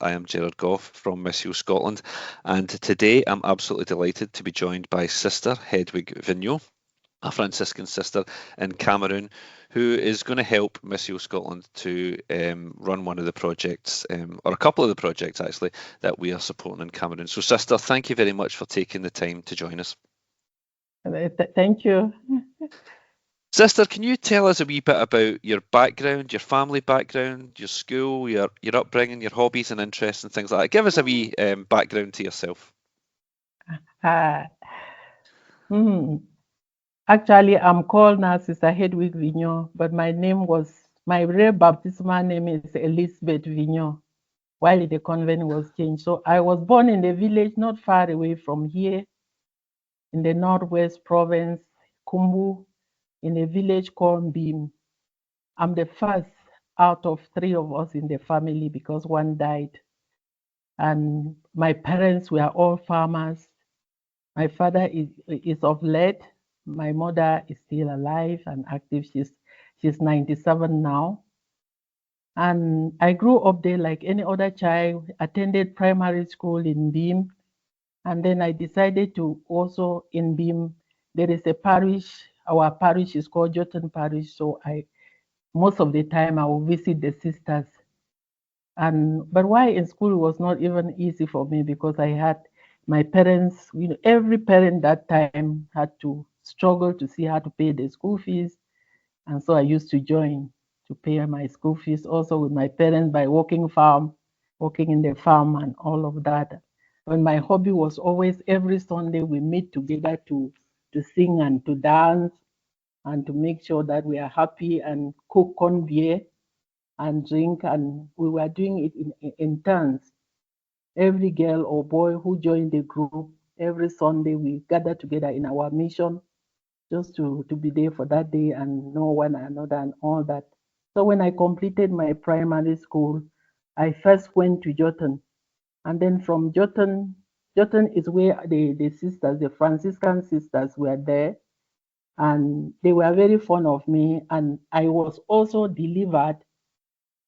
I am Gerard Goff from Missio Scotland, and today I'm absolutely delighted to be joined by Sister Hedwig Vinyo, a Franciscan sister in Cameroon, who is going to help Missio Scotland to run one of the projects, or a couple of the projects actually, that we are supporting in Cameroon. So, Sister, thank you very much for taking the time to join us. Thank you. Sister, can you tell us a wee bit about your background, your family background, your school, your upbringing, your hobbies and interests and things like that? Give us a wee background to yourself. Actually, I'm called now Sr Hedwig Vinyo, but my real baptismal name is Elizabeth Vinyo, while the convent was changed. So I was born in a village not far away from here, in the Northwest Province, Kumbu, in a village called Mbim. I'm the first out of 3 of us in the family because one died. And my parents were all farmers. My father is of late. My mother is still alive and active. She's 97 now. And I grew up there like any other child, attended primary school in Mbim. And then I decided to also in Mbim, there is a parish. Our parish is called Jotun Parish. So most of the time I will visit the sisters. But while in school it was not even easy for me because I had my parents, every parent that time had to struggle to see how to pay the school fees. And so I used to join to pay my school fees also with my parents by working in the farm and all of that. But my hobby was always every Sunday we meet together to sing and to dance and to make sure that we are happy and cook corn beer and drink. And we were doing it in turns. Every girl or boy who joined the group, every Sunday we gather together in our mission just to be there for that day and know one another and all that. So when I completed my primary school, I first went to Jotun. And then from Jotun is where the sisters, the Franciscan sisters were there. And they were very fond of me. And I was also delivered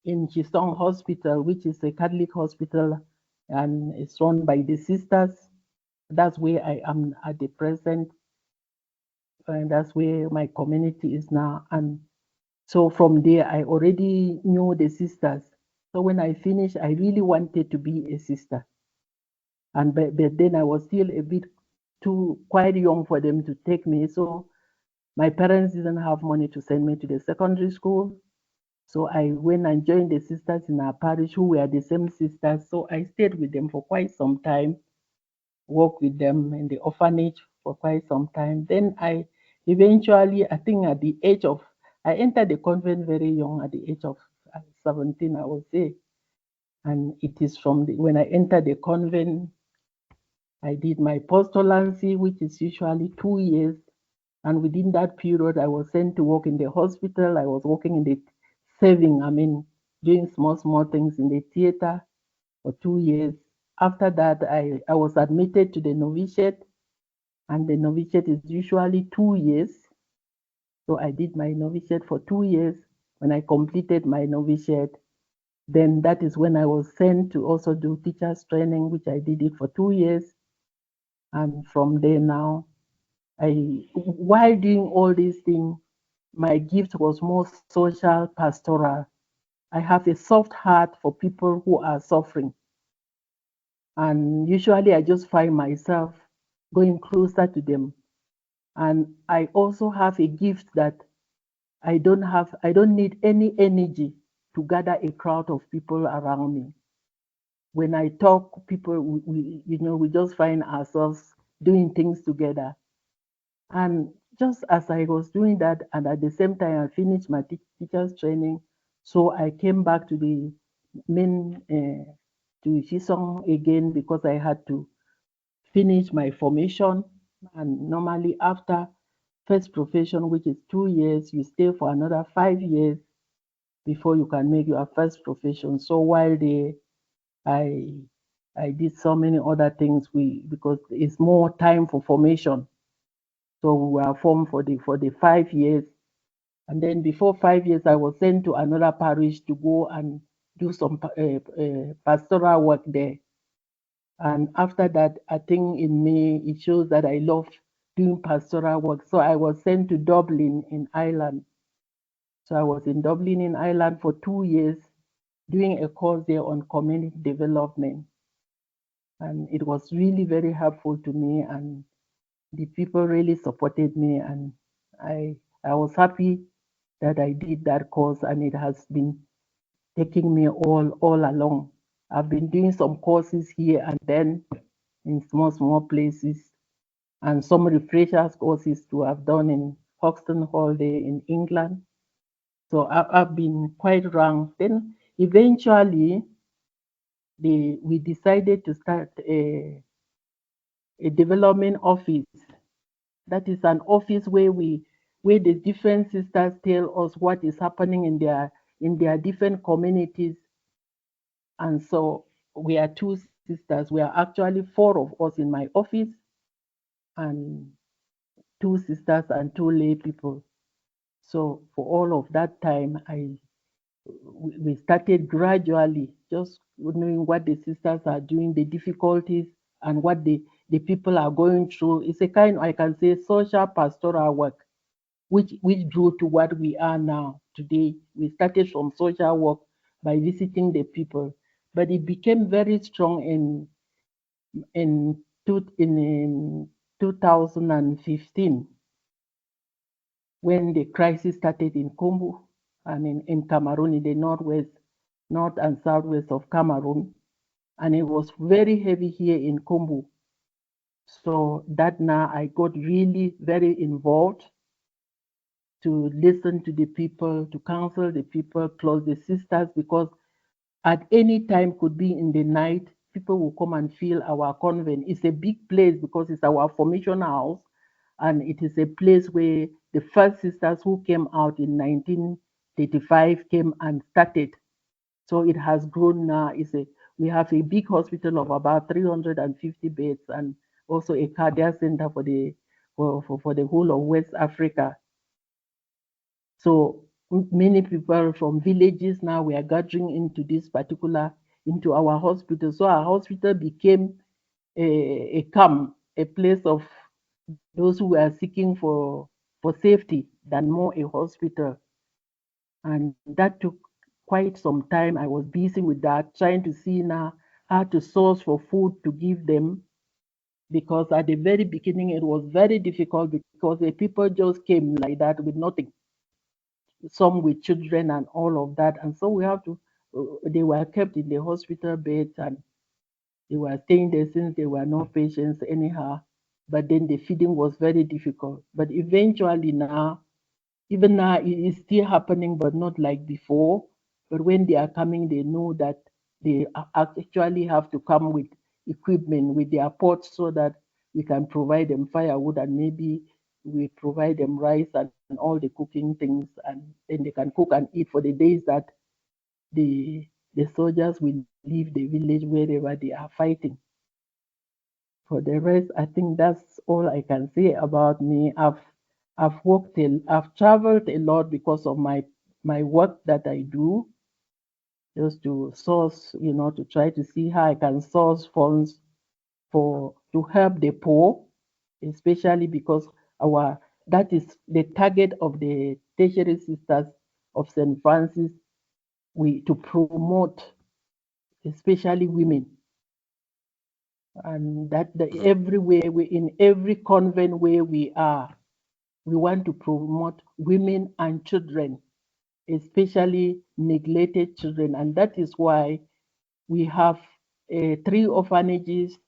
in Chisong Hospital, which is a Catholic hospital, and it's run by the sisters. That's where I am at the present, and that's where my community is now. And so from there, I already knew the sisters. So when I finished, I really wanted to be a sister. But then I was still a bit quite young for them to take me. So my parents didn't have money to send me to the secondary school. So I went and joined the sisters in our parish who were the same sisters. So I stayed with them for quite some time, worked with them in the orphanage for quite some time. Then I eventually, I think at the age of, I entered the convent very young, at the age of 17, I would say. And it is when I entered the convent, I did my postulancy, which is usually 2 years. And within that period, I was sent to work in the hospital. I was working in the doing small things in the theater for 2 years. After that, I was admitted to the novitiate, and the novitiate is usually 2 years. So I did my novitiate for 2 years. When I completed my novitiate, then that is when I was sent to also do teachers training, which I did it for 2 years. And from there now, while doing all these things, my gift was more social, pastoral. I have a soft heart for people who are suffering. And usually I just find myself going closer to them. And I also have a gift that I don't need any energy to gather a crowd of people around me. When I talk, people, we just find ourselves doing things together. And just as I was doing that, and at the same time, I finished my teacher's training. So I came back to the main, to Chisong again because I had to finish my formation. And normally after first profession, which is 2 years, you stay for another 5 years before you can make your first profession. So while there, I did so many other things because it's more time for formation. So we were formed for the 5 years. And then before 5 years, I was sent to another parish to go and do some pastoral work there. And after that, I think in me, it shows that I love doing pastoral work. So I was sent to Dublin in Ireland. So I was in Dublin in Ireland for 2 years doing a course there on community development. And it was really very helpful to me, and the people really supported me, and I was happy that I did that course, and it has been taking me all along. I've been doing some courses here and then in small places, and some refreshers courses to have done in Hoxton Hall there in England. So I've been quite ranked. Then eventually we decided to start a development office. That is an office where the different sisters tell us what is happening in their different communities. And so we are two sisters. We are actually 4 of us in my office, and 2 sisters and 2 lay people. So for all of that time, we started gradually, just knowing what the sisters are doing, the difficulties, and what the people are going through. It's a kind, I can say, social pastoral work, which grew to what we are now today. We started from social work by visiting the people, but it became very strong in 2015 when the crisis started in Kumbu and in Cameroon, in the north and southwest of Cameroon. And it was very heavy here in Kumbu. So that now I got really very involved to listen to the people, to counsel the people, plus the sisters, because at any time could be in the night, people will come and fill our convent. It's a big place because it's our formation house, and it is a place where the first sisters who came out in 1935 came and started. So it has grown now. We have a big hospital of about 350 beds, and also a cardiac center for the whole of West Africa. So many people from villages now we are gathering into our hospital. So our hospital became a camp, a place of those who were seeking for safety than more a hospital. And that took quite some time. I was busy with that, trying to see now how to source for food to give them, because at the very beginning it was very difficult because the people just came like that with nothing, some with children and all of that. And so we have to, they were kept in the hospital beds, and they were staying there since they were no patients anyhow. But then the feeding was very difficult. But eventually now, even now, it is still happening, but not like before. But when they are coming, they know that they actually have to come with equipment, with their pots, so that we can provide them firewood, and maybe we provide them rice and all the cooking things, and then they can cook and eat for the days that the soldiers will leave the village wherever they are fighting. For the rest, I think that's all I can say about me. I've traveled a lot because of my work that I do, just to source, to try to see how I can source funds to help the poor, especially because that is the target of the Tertiary Sisters of St. Francis, to promote especially women. And that everywhere, in every convent where we are, we want to promote women and children, especially neglected children. And that is why we have 3 orphanages,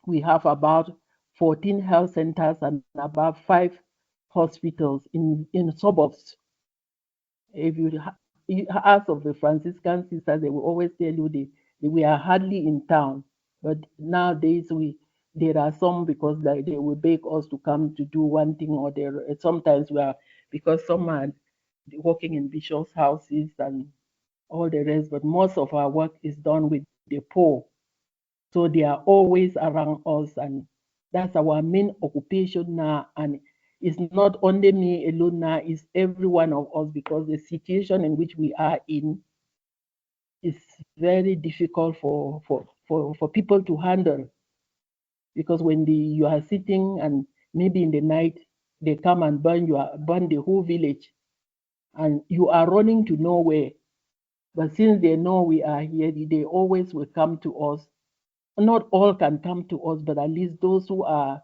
we have about 14 health centers, and about 5 hospitals in suburbs. If you ask of the Franciscan sisters, they will always tell you we are hardly in town. But nowadays there are some, because they will beg us to come to do one thing or the other. Sometimes we are, because some are working in bishops' houses and all the rest, but most of our work is done with the poor. So they are always around us, and that's our main occupation now. And it's not only me alone now, it's every one of us, because the situation in which we are in, is very difficult for people to handle, because when you are sitting and maybe in the night they come and burn the whole village, and you are running to nowhere. But since they know we are here, they always will come to us. Not all can come to us, but at least those who are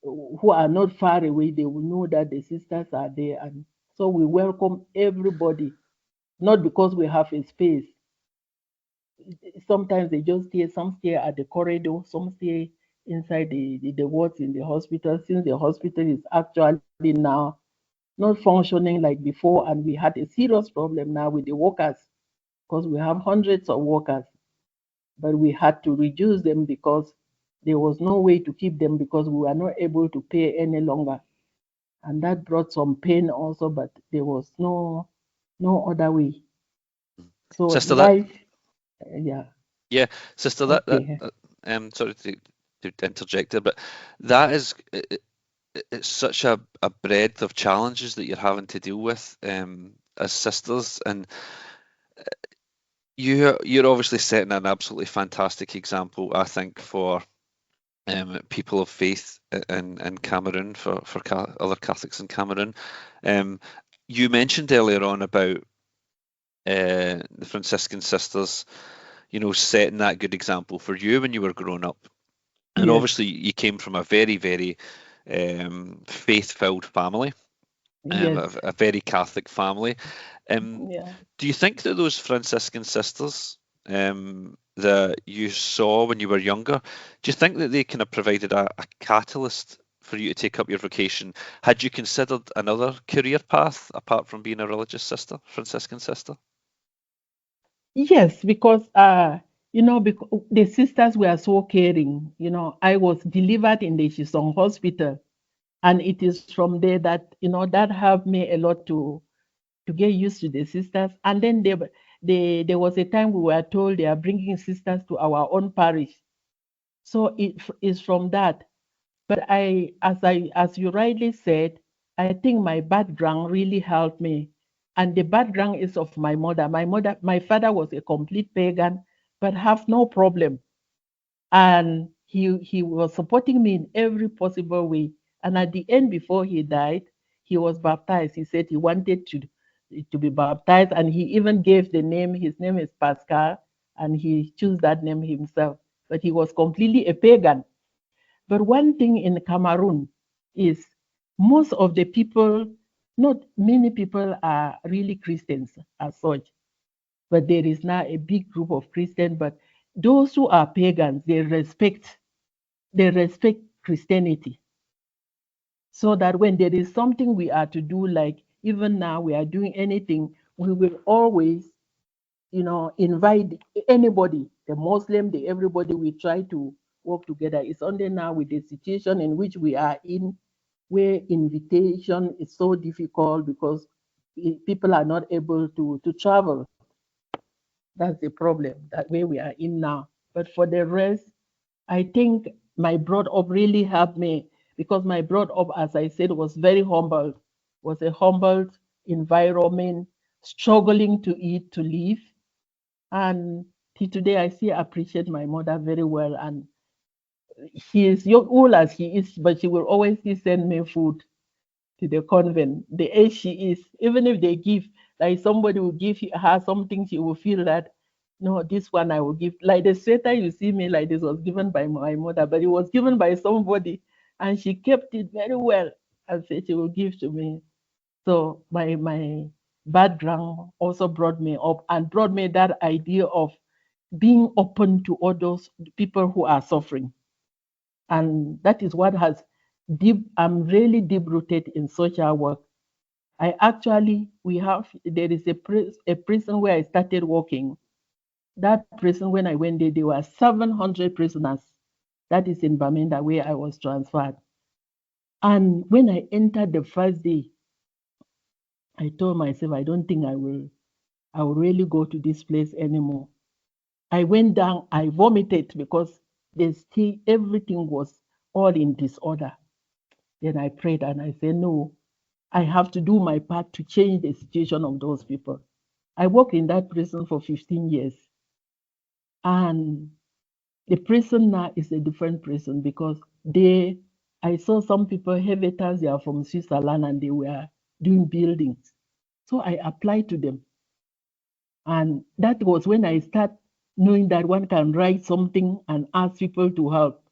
not far away, they will know that the sisters are there. And so we welcome everybody, not because we have a space. Sometimes they just stay, some stay at the corridor, some stay inside the wards in the hospital, since the hospital is actually now not functioning like before, and we had a serious problem now with the workers, because we have hundreds of workers, but we had to reduce them because there was no way to keep them, because we were not able to pay any longer. And that brought some pain also, but there was no other way. So Sister, that life, yeah, yeah, sister, okay, sorry to interject there, but that is it's such a breadth of challenges that you're having to deal with as sisters, and you're obviously setting an absolutely fantastic example, I think, for people of faith in Cameroon, for other Catholics in Cameroon. You mentioned earlier on about the Franciscan sisters, setting that good example for you when you were growing up. And yes, obviously, you came from a very, very faith-filled family, yes, a very Catholic family. yeah. Do you think that those Franciscan sisters that you saw when you were younger, do you think that they kind of provided a catalyst for you to take up your vocation? Had you considered another career path apart from being a religious sister, Franciscan sister? Yes, because because the sisters were so caring. I was delivered in the Chisong hospital, and it is from there that that helped me a lot to get used to the sisters. And then there was a time we were told they are bringing sisters to our own parish. So it is from that. But as you rightly said, I think my background really helped me. And the background is of my mother. My father was a complete pagan, but have no problem. And he was supporting me in every possible way. And at the end, before he died, he was baptized. He said he wanted to be baptized, and he even gave the name. His name is Pascal, and he chose that name himself. But he was completely a pagan. But one thing in Cameroon is most of the people, not many people are really Christians as such, but there is now a big group of Christians. But those who are pagans, they respect Christianity. So that when there is something we are to do, like even now we are doing anything, we will always invite anybody, the Muslim, the everybody. We try to work together. It's only now with the situation in which we are in, where invitation is so difficult because people are not able to travel. That's the problem, that way we are in now. But for the rest, I think my brought up really helped me, because my brought up, as I said, was very humble, was a humbled environment, struggling to eat, to live. And till today, I still appreciate my mother very well. And she is young, old as she is, but she will always still send me food to the convent. The age she is, even if they give, like somebody will give her something, she will feel that, no, this one I will give. Like the sweater you see me like this was given by my mother, but it was given by somebody, and she kept it very well and said she will give to me. So my background also brought me up and brought me that idea of being open to others, people who are suffering. And that is what has I'm really deep rooted in social work. There is a prison where I started working. That prison, when I went there were 700 prisoners. That is in Bamenda, where I was transferred. And when I entered the first day, I told myself, I don't think I will really go to this place anymore. I went down, I vomited because everything was all in disorder. Then I prayed and I said, no, I have to do my part to change the situation of those people. I worked in that prison for 15 years. And the prison now is a different prison because I saw some people, Helveters, they are from Switzerland and they were doing buildings. So I applied to them. And that was when I started knowing that one can write something and ask people to help.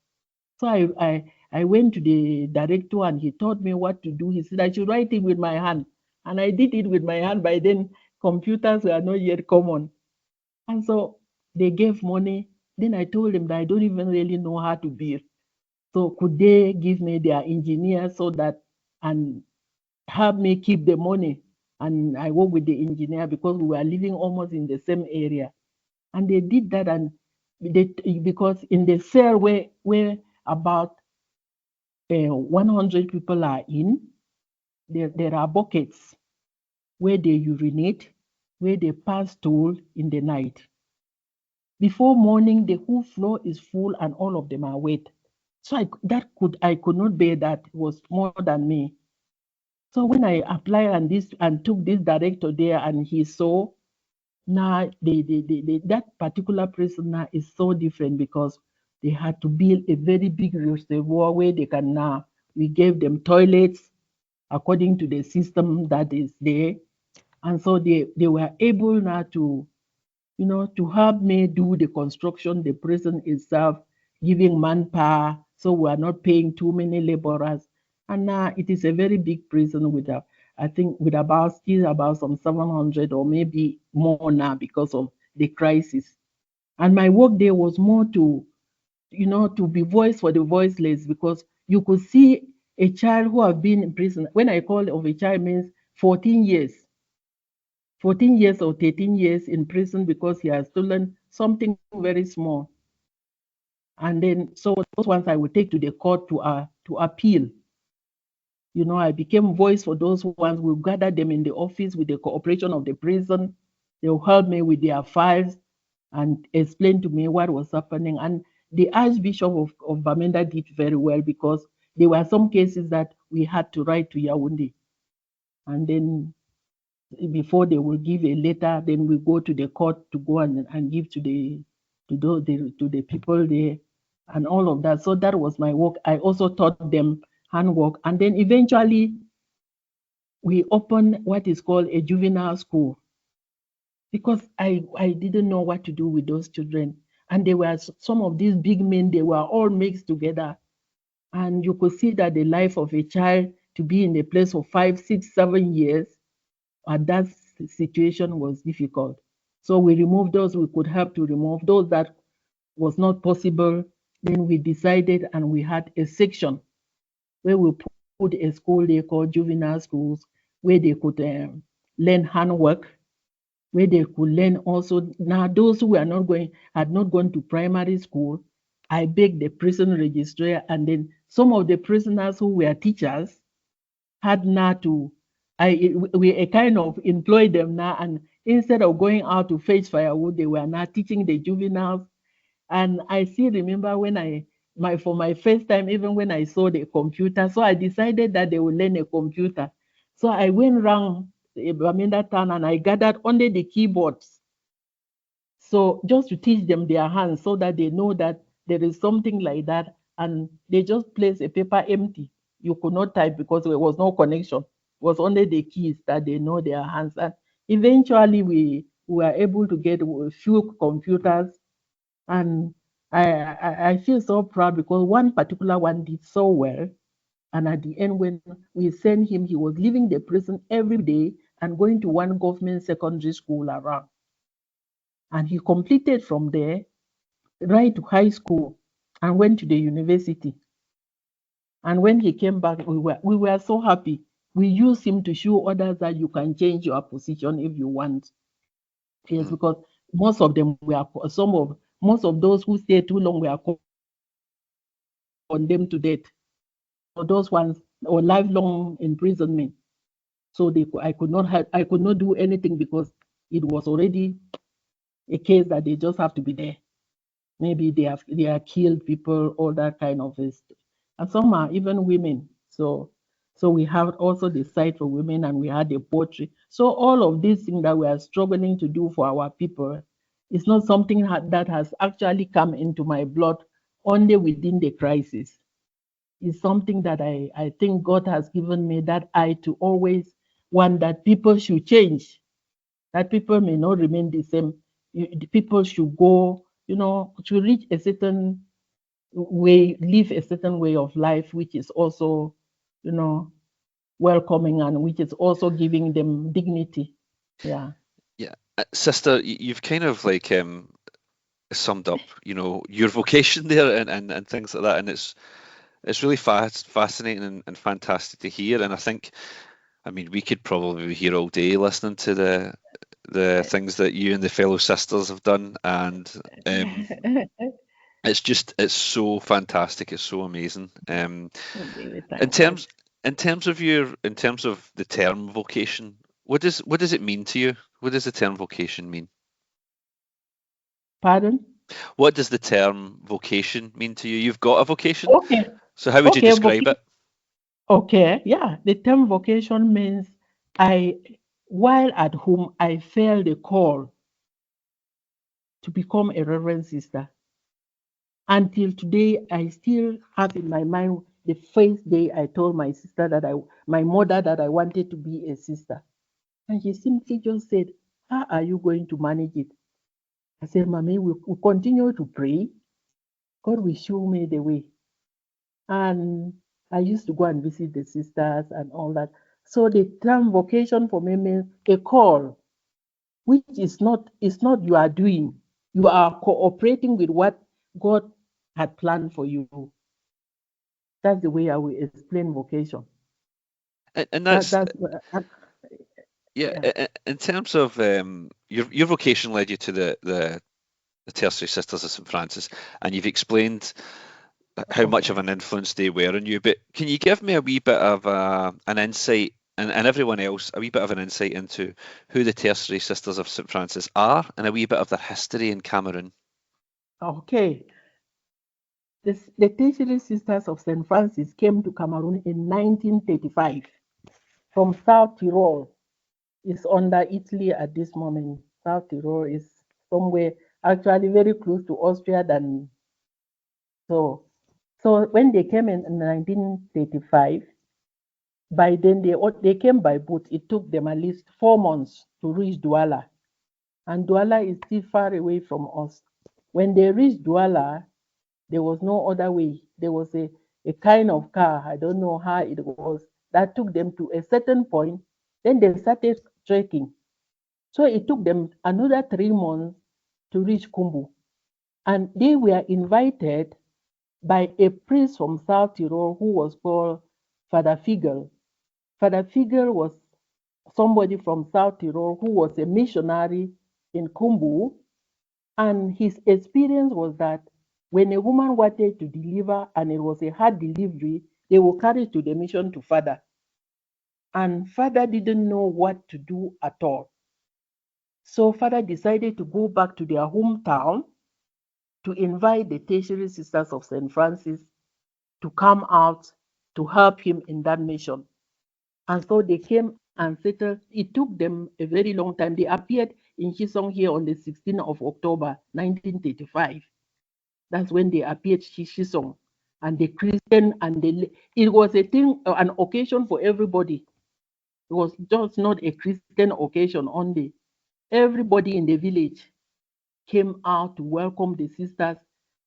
So I went to the director and he taught me what to do. He said I should write it with my hand. And I did it with my hand. By then, computers were not yet common. And so they gave money. Then I told them that I don't even really know how to build. So could they give me their engineer so that and help me keep the money? And I work with the engineer because we were living almost in the same area. And they did that, and because in the cell where about 100 people are in, there are buckets where they urinate, where they pass stool in the night. Before morning, the whole floor is full and all of them are wet. So I could not bear that. It was more than me. So when I applied and took this director there and he saw, now that particular prison now is so different because they had to build a very big reservoir where they can now, we gave them toilets according to the system that is there. And so they were able now to, to help me do the construction, the prison itself, giving manpower, so we are not paying too many laborers. And now it is a very big prison with I think with still about some 700 or maybe more now because of the crisis. And my work there was more to, to be voice for the voiceless because you could see a child who have been in prison. When I call of a child means 14 years 14 years or 13 years in prison because he has stolen something very small. And then, so those ones I would take to the court to appeal. I became voice for those ones. We gathered them in the office with the cooperation of the prison. They'll help me with their files and explain to me what was happening. And the Archbishop of Bamenda did very well because there were some cases that we had to write to Yaoundé. And then before they will give a letter, then we go to the court to go and give to the people there and all of that. So that was my work. I also taught them handwork. And then eventually we opened what is called a juvenile school because I didn't know what to do with those children. And they were some of these big men, they were all mixed together. And you could see that the life of a child to be in a place for 5, 6, 7 years at that situation was difficult. So we removed those we could help to remove. Those that was not possible, then we decided and we had a section where we put a school they called juvenile schools, where they could learn handwork, where they could learn also. Now those who had not gone to primary school, I begged the prison registrar, and then some of the prisoners who were teachers had now to, we kind of employed them now, and instead of going out to fetch firewood, they were now teaching the juveniles. And I still remember when for my first time, even when I saw the computer, so I decided that they would learn a computer. So I went around Bamenda town and I gathered only the keyboards. So just to teach them their hands so that they know that there is something like that. And they just place a paper empty. You could not type because there was no connection. It was only the keys that they know their hands. And eventually we were able to get a few computers. And I feel so proud because one particular one did so well. And at the end, when we sent him, he was leaving the prison every day and going to one government secondary school around. And he completed from there right to high school and went to the university. And when he came back, we were so happy. We used him to show others that you can change your position if you want. Yes, because most of them were most of those who stayed too long were condemned to death. So those ones or lifelong imprisonment. So I could not do anything because it was already a case that they just have to be there. Maybe they are killed people, all that kind of stuff. And some are even women. So So we have also the site for women, and we had the poetry. So all of these things that we are struggling to do for our people is not something that has actually come into my blood only within the crisis. It's something that I think God has given me that eye to always want that people should change, that people may not remain the same. The people should go, to reach a certain way, live a certain way of life, which is also, you know, welcoming, and which is also giving them dignity. Yeah. Yeah, sister, you've kind of like summed up, your vocation there and things like that, and it's really fascinating and fantastic to hear. And I mean, we could probably be here all day listening to the things that you and the fellow sisters have done, and it's so fantastic, it's so amazing. We In thank God. terms in terms of the term vocation, what does it mean to you? What does the term vocation mean? Pardon? What does the term vocation mean to you? You've got a vocation, Okay. so how would you Okay. describe it? Okay. Yeah. The term vocation means I, while at home, I felt the call to become a reverend sister. Until today, I still have in my mind the first day I told my mother that I wanted to be a sister. And she simply just said, "How are you going to manage it?" I said, "Mommy, we continue to pray. God will show me the way." And I used to go and visit the sisters and all that. So the term vocation for me means a call, which is not you are doing. You are cooperating with what God had planned for you. That's the way I will explain vocation. And That that's that's yeah. yeah. In terms of your vocation led you to the Tertiary Sisters of St Francis, and you've explained how much of Okay. an influence they were on you. But can you give me a wee bit of an insight, and everyone else, a wee bit of an insight into who the Tertiary Sisters of St Francis are, and a wee bit of their history in Cameroon? Okay. The Tertiary Sisters of St. Francis came to Cameroon in 1935 from South Tyrol. It's under Italy at this moment. South Tyrol is somewhere actually very close to Austria than so. So when they came in 1935, by then they came by boat. It took them at least 4 months to reach Douala, and Douala is still far away from us. When they reached Douala, there was no other way. There was a kind of car, I don't know how it was, that took them to a certain point. Then they started trekking. So it took them another 3 months to reach Kumbu. And they were invited by a priest from South Tyrol who was called Father Figel. Father Figel was somebody from South Tyrol who was a missionary in Kumbu. And his experience was that when a woman wanted to deliver and it was a hard delivery, they will carry it to the mission to Father. And Father didn't know what to do at all. So Father decided to go back to their hometown to invite the Tertiary Sisters of St. Francis to come out to help him in that mission. And so they came and settled. It took them a very long time. They appeared in Chisong here on the 16th of October, 1935. That's when they appeared Chisong. And the Christian it was a thing, an occasion for everybody. It was just not a Christian occasion only. Everybody in the village came out to welcome the sisters.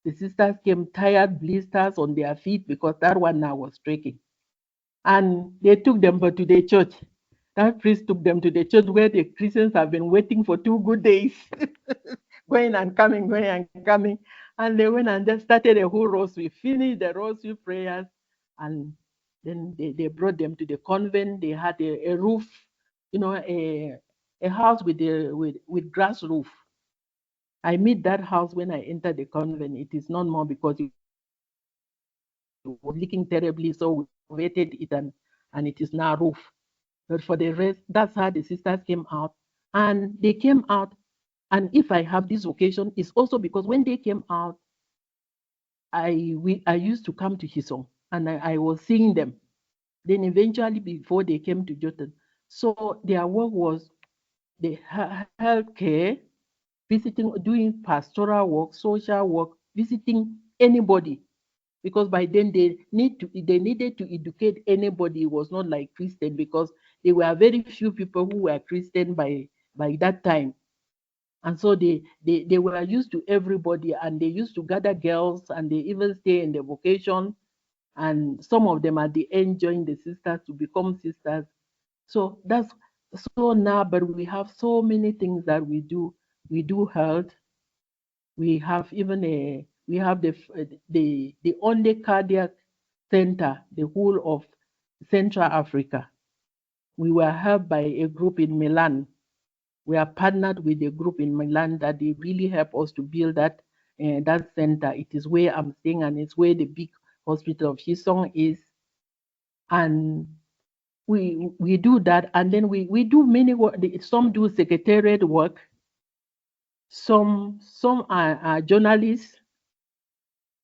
The sisters came tired, blisters on their feet because that one now was trekking. And they took them to the church. That priest took them to the church where the Christians have been waiting for 2 good days, going and coming. And they went and just started a whole rosary, finished the rosary prayers, and then they brought them to the convent. They had a roof, a house with grass roof. I meet that house when I entered the convent. It is not more because it was leaking terribly, so we renovated it and it is now roof. But for the rest, that's how the sisters came out. And they came out. And if I have this occasion, it's also because when they came out, I used to come to Hisong and I was seeing them. Then eventually, before they came to Jotun, so their work was the healthcare, visiting, doing pastoral work, social work, visiting anybody. Because by then they needed to educate anybody. It was not like Christian, because there were very few people who were Christian by that time. And so they were used to everybody, and they used to gather girls, and they even stay in the vocation, and some of them at the end join the sisters to become sisters. So that's so now, but we have so many things that we do. We do health. We have even we have the only cardiac center, the whole of Central Africa. We were helped by a group in Milan. We are partnered with a group in Milan that they really help us to build that center. It is where I'm staying, and it's where the big hospital of Shisong is. And we do that, and then we do many work. Some do secretariat work. Some are journalists.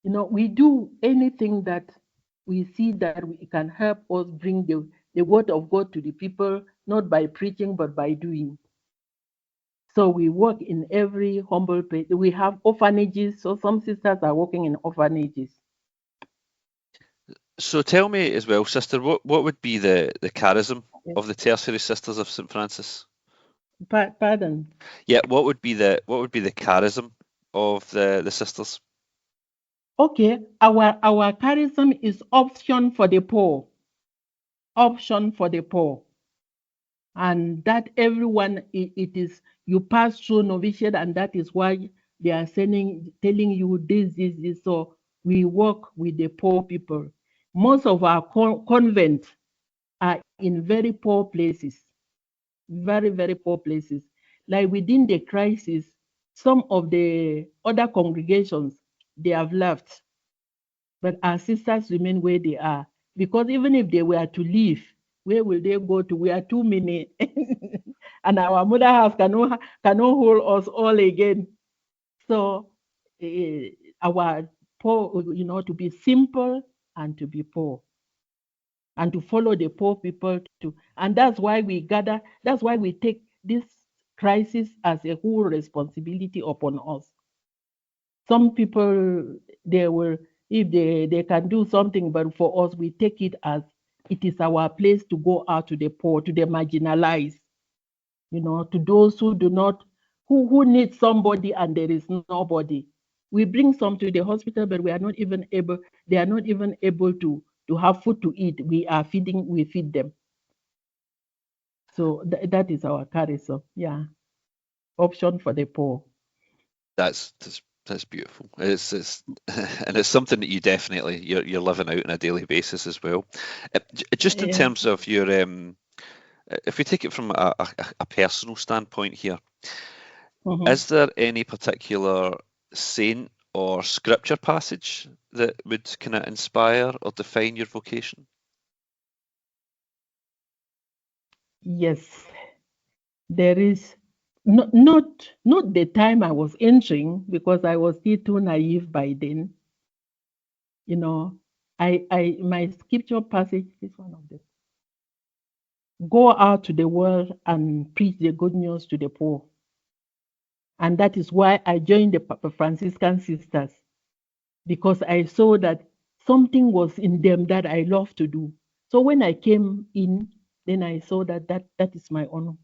We do anything that we see that we can help us bring the word of God to the people, not by preaching, but by doing. So we work in every humble place. We have orphanages, so some sisters are working in orphanages. So tell me as well, sister, what would be the charism Yes. of the Tertiary Sisters of St Francis? Pardon? Yeah, what would be the charism of the sisters? Okay, our charism is option for the poor. Option for the poor. And that everyone, it is, you pass through novitiate, and that is why they are telling you this. So we work with the poor people. Most of our convents are in very poor places, very, very poor places. Like within the crisis, some of the other congregations, they have left, but our sisters remain where they are. Because even if they were to leave, where will they go to? We are too many. And our mother house cannot hold us all again. So our poor, to be simple and to be poor, and to follow the poor people too. And that's why we gather, that's why we take this crisis as a whole responsibility upon us. Some people, they will, if they can do something, but for us, we take it as it is our place to go out to the poor, to the marginalized, to those who do not, who need somebody and there is nobody. We bring some to the hospital, but we are not even able, they are not even able to have food to eat. We feed them. So that is our charism. Yeah. Option for the poor. That's beautiful. It's and it's something that you definitely you're living out on a daily basis as well. Just in Yeah. terms of your if we take it from a personal standpoint here, Mhm. is there any particular saint or scripture passage that would kind of inspire or define your vocation? Yes, there is not the time I was entering, because I was still too naive by then. You know, I my scripture passage is one of them. Go out to the world and preach the good news to the poor. And that is why I joined the Franciscan sisters, because I saw that something was in them that I love to do. So when I came in, then I saw that is my own,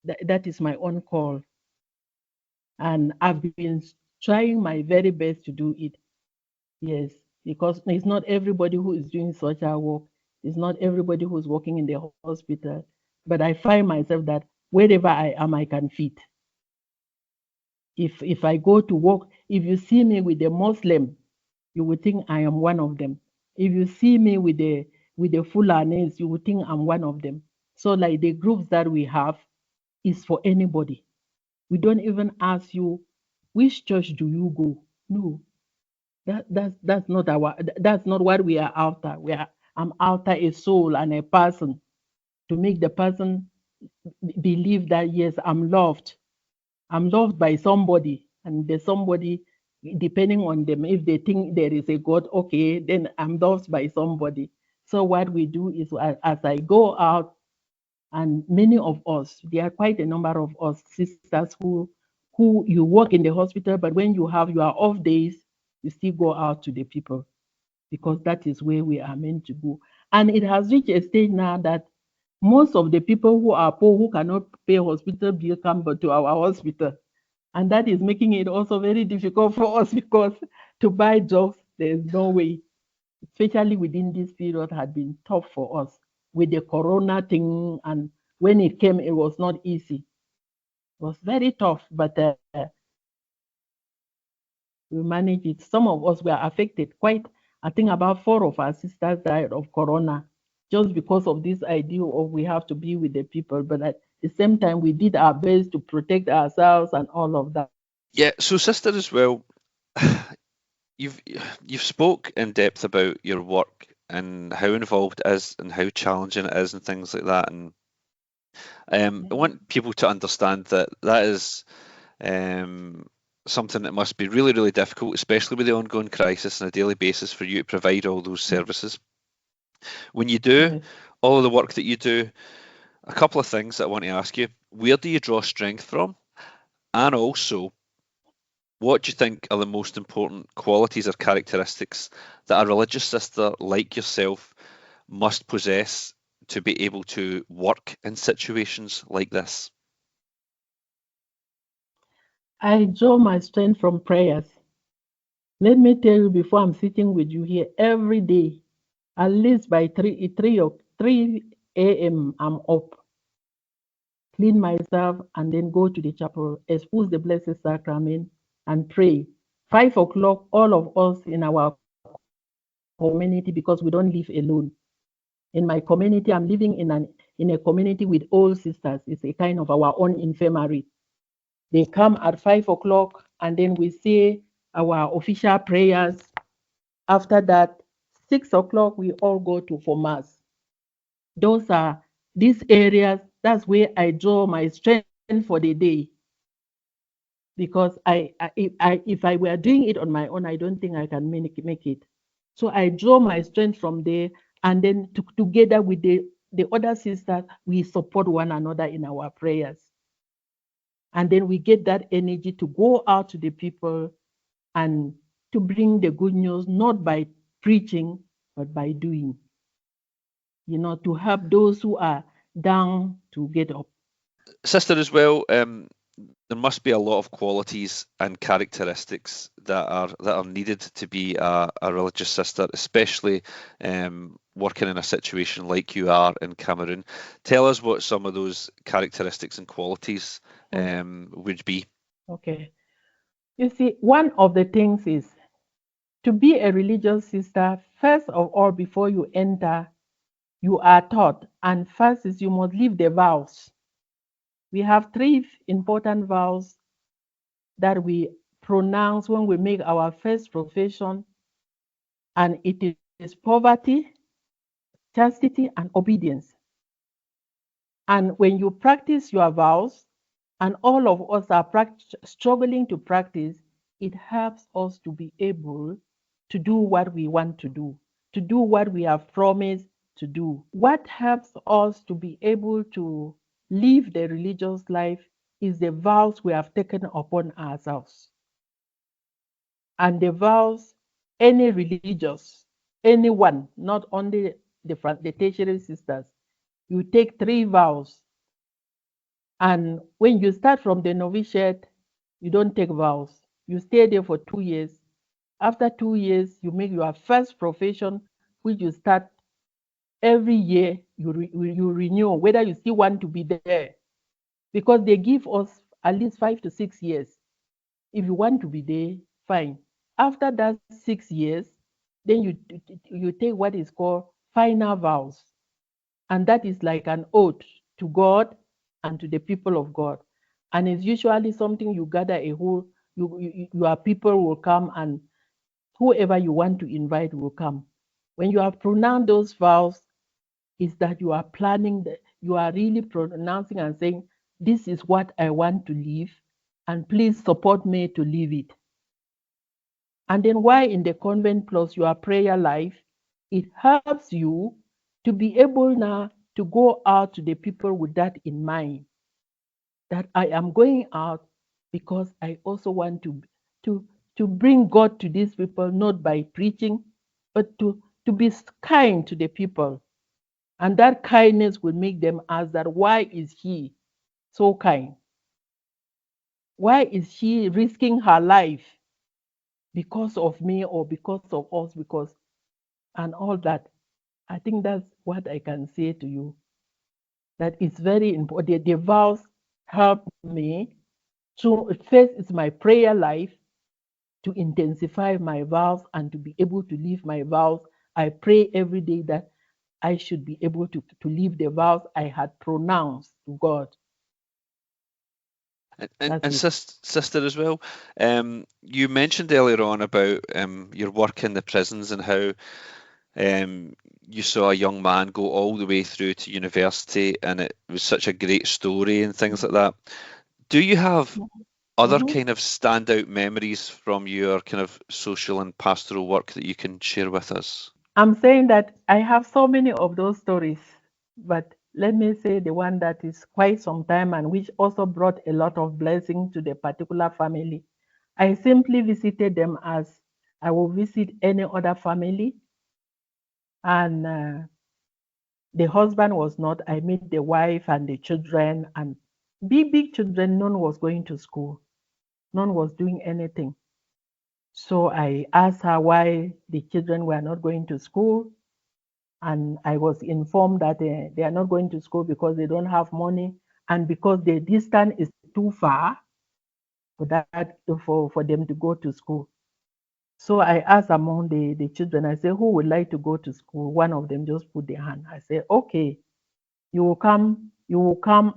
that is my own call. And I've been trying my very best to do it. Yes, because it's not everybody who is doing social work. It's not everybody who's working in the hospital. But I find myself that wherever I am, I can fit. If I go to work, if you see me with a Muslim, you would think I am one of them. If you see me with the Fulanis, you would think I'm one of them. So like the groups that we have is for anybody. We don't even ask you which church do you go. No, that's not what we are after. I'm after a soul and a person, to make the person believe that yes, I'm loved. I'm loved by somebody, and there's somebody, depending on them. If they think there is a God, okay, then I'm loved by somebody. So what we do is, as I go out, and many of us, there are quite a number of us sisters who you work in the hospital, but when you have your off days, you still go out to the people because that is where we are meant to go. And it has reached a stage now that most of the people who are poor, who cannot pay hospital bill, come to our hospital. And that is making it also very difficult for us because to buy drugs, there's no way. Especially within this period had been tough for us with the corona thing. And when it came, it was not easy. It was very tough, but we managed it. Some of us were affected quite. I think about 4 of our sisters died of corona just because of this idea of we have to be with the people. But at the same time, we did our best to protect ourselves and all of that. Yeah, so sister as well, you've you've spoke in depth about your work and how involved it is and how challenging it is and things like that. And I want people to understand that that is um, something that must be really, really difficult, especially with the ongoing crisis on a daily basis for you to provide all those services. When you do Yes. all of the work that you do, a couple of things that I want to ask you. Where do you draw strength from? And also, what do you think are the most important qualities or characteristics that a religious sister like yourself must possess to be able to work in situations like this? I draw my strength from prayers. Let me tell you, before I'm sitting with you here every day, at least by 3 a.m., I'm up, clean myself, and then go to the chapel, expose the Blessed Sacrament, and pray. 5 o'clock, all of us in our community, because we don't live alone. In my community, I'm living in a community with all sisters. It's a kind of our own infirmary. They come at 5 o'clock, and then we say our official prayers. After that, 6 o'clock, we all go to for mass. Those are these areas. That's where I draw my strength for the day. Because if I were doing it on my own, I don't think I can make it. So I draw my strength from there, and then together with the other sisters, we support one another in our prayers. And then we get that energy to go out to the people and to bring the good news, not by preaching, but by doing, to help those who are down to get up. Sister, as well, there must be a lot of qualities and characteristics that are needed to be a religious sister, especially working in a situation like you are in Cameroon. Tell us what some of those characteristics and qualities would be. Okay. You see, one of the things is to be a religious sister, first of all, before you enter, you are taught. And first is you must live the vows. We have 3 important vows that we pronounce when we make our first profession, and it is poverty, chastity, and obedience. And when you practice your vows, and all of us are struggling to practice, it helps us to be able to do what we want to do what we have promised to do. What helps us to be able to live the religious life is the vows we have taken upon ourselves. And the vows, any religious, anyone, not only the tertiary sisters, you take 3 vows. And when you start from the novitiate, you don't take vows. You stay there for 2 years. After 2 years, you make your first profession, which you start every year. You renew whether you still want to be there, because they give us at least 5 to 6 years. If you want to be there, fine. After that 6 years, then you take what is called final vows, and that is like an oath to God and to the people of God. And it's usually something you gather a whole, your people will come, and whoever you want to invite will come. When you have pronounced those vows, is that you are planning, you are really pronouncing and saying, this is what I want to live, and please support me to live it. And then while in the convent plus your prayer life, it helps you to be able now to go out to the people with that in mind, that I am going out because I also want to to bring God to these people, not by preaching, but to be kind to the people. And that kindness will make them ask that why is he so kind? Why is she risking her life because of me or because of us? Because and all that. I think that's what I can say to you. That it's very important. The vows help me to first it's my prayer life to intensify my vows and to be able to live my vows. I pray every day that I should be able to live the vows I had pronounced to God. That's And it. sister as well, you mentioned earlier on about your work in the prisons and how um, you saw a young man go all the way through to university, and it was such a great story and things like that. Do you have other Mhm. kind of standout memories from your kind of social and pastoral work that you can share with us? I'm saying that I have so many of those stories, but let me say the one that is quite some time and which also brought a lot of blessing to the particular family. I simply visited them as I will visit any other family, and the husband was not. I met the wife and the children, and big children. None was going to school. None was doing anything. So I asked her why the children were not going to school, and I was informed that they are not going to school because they don't have money and because the distance is too far for that for them to go to school. So I asked among the children, I said, who would like to go to school? One of them just put their hand. I said, okay, you will come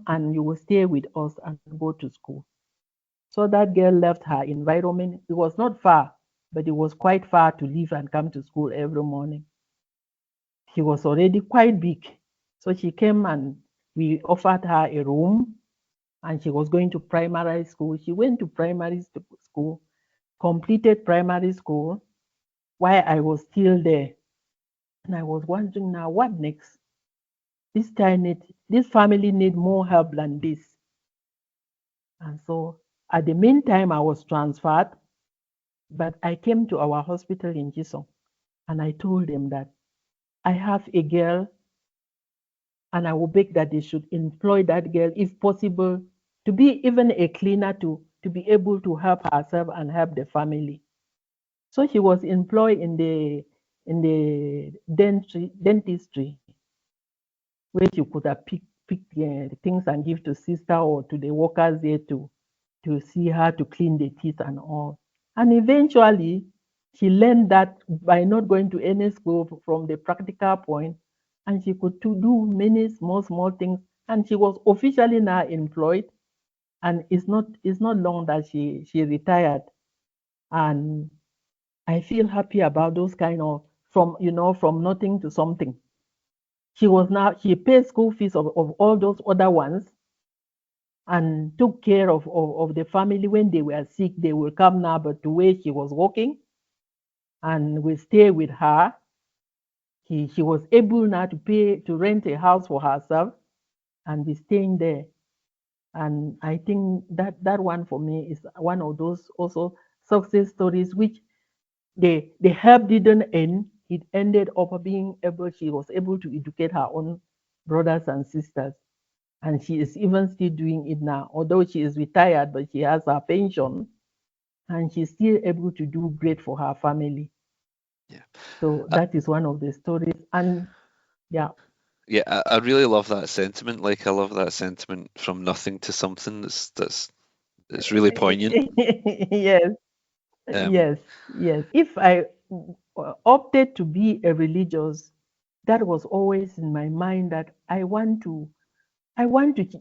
and you will stay with us and go to school. So that girl left her environment. It was not far, but it was quite far to leave and come to school every morning. She was already quite big. So she came and we offered her a room, and she was going to primary school. She went to primary school, completed primary school while I was still there. And I was wondering now, what next? This family need more help than this. And so at the meantime, I was transferred, but I came to our hospital in Jisong and I told them that I have a girl and I will beg that they should employ that girl, if possible, to be even a cleaner to be able to help herself and help the family. So she was employed in the dentistry, where she could have picked things and give to sister or to the workers there to see her to clean the teeth and all. And eventually, she learned that by not going to any school from the practical point, and she could do many small things. And she was officially now employed, and it's not long that she retired. And I feel happy about those kind of from nothing to something. She paid school fees of all those other ones and took care of the family when they were sick. They will come now, but the way she was working and we stay with her, she was able now to rent a house for herself and be staying there. And I think that one for me is one of those also success stories which the help didn't end. It ended up being able, she was able to educate her own brothers and sisters. And she is even still doing it now. Although she is retired, but she has her pension and she's still able to do great for her family. Yeah. So that is one of the stories. And yeah. Yeah, I really love that sentiment. Like, I love that sentiment from nothing to something. That's it's really poignant. Yes, Um, yes. If I opted to be a religious, that was always in my mind that I want to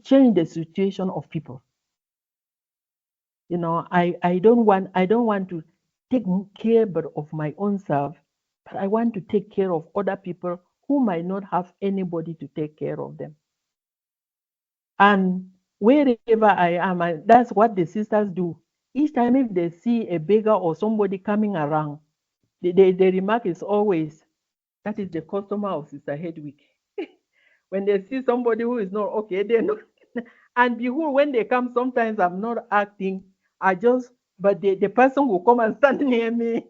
change the situation of people. I don't want to take care but of my own self, but I want to take care of other people who might not have anybody to take care of them. And wherever I am, and that's what the sisters do. Each time if they see a beggar or somebody coming around, the remark is always, That is the customer of Sister Hedwig. When they see somebody who is not okay, they know. And behold, when they come, sometimes I'm not acting. But the person will come and stand near me.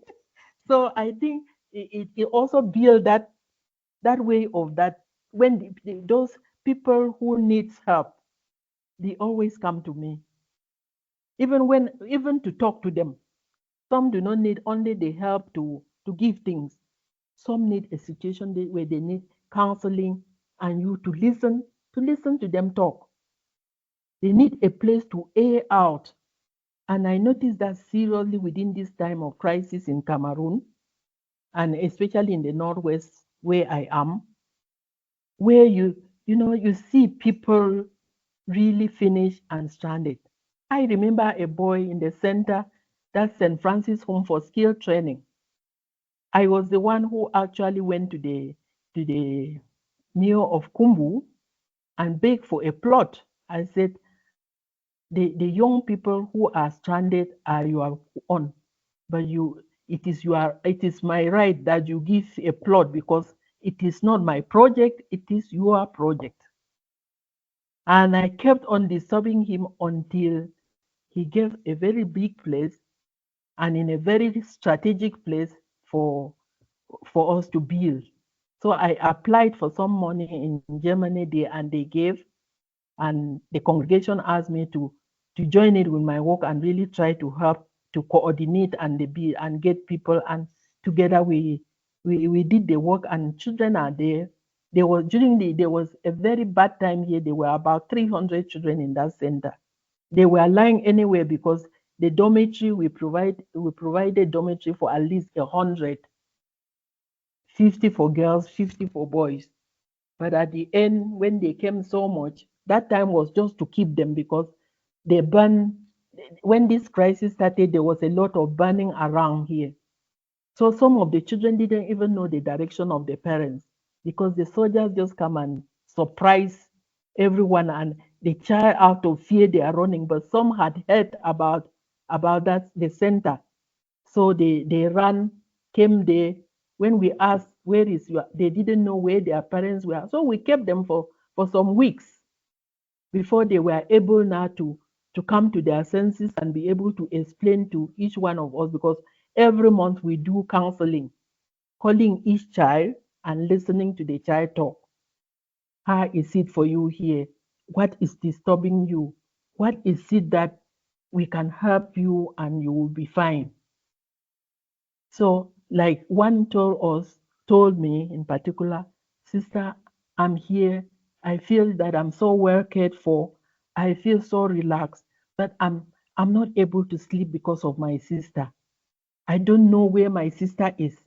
So I think it also build that way of that when those people who needs help, they always come to me. Even to talk to them. Some do not need only the help to give things. Some need a situation where they need counseling and you to listen to them talk. They need a place to air out. And I noticed that seriously within this time of crisis in Cameroon, and especially in the Northwest where I am, where you see people really finished and stranded. I remember a boy in the center, that's St. Francis Home for Skill Training. I was the one who actually went to the mayor of Kumbu and begged for a plot. I said, the young people who are stranded are your own, but it is my right that you give a plot because it is not my project, it is your project. And I kept on disturbing him until he gave a very big place and in a very strategic place for us to build. So I applied for some money in Germany there and they gave, and the congregation asked me to join it with my work and really try to help to coordinate and the build and get people, and together we did the work and children are there. There was a very bad time here. There were about 300 children in that center. They were lying anywhere because the dormitory we provided dormitory for at least 100, 50 for girls, 50 for boys. But at the end, when they came so much, that time was just to keep them because they burn. When this crisis started, there was a lot of burning around here. So some of the children didn't even know the direction of the parents because the soldiers just come and surprise everyone, and the child out of fear they are running. But some had heard about that the center, so they ran, came there. When we asked where is your, they didn't know where their parents were. So we kept them for some weeks before they were able now to come to their senses and be able to explain to each one of us, because every month we do counseling, calling each child and listening to the child talk. How is it for you here? What is disturbing you? What is it that we can help you and you will be fine? So, like one told me in particular, Sister, I'm here. I feel that I'm so well cared for. I feel so relaxed, but I'm not able to sleep because of my sister. I don't know where my sister is.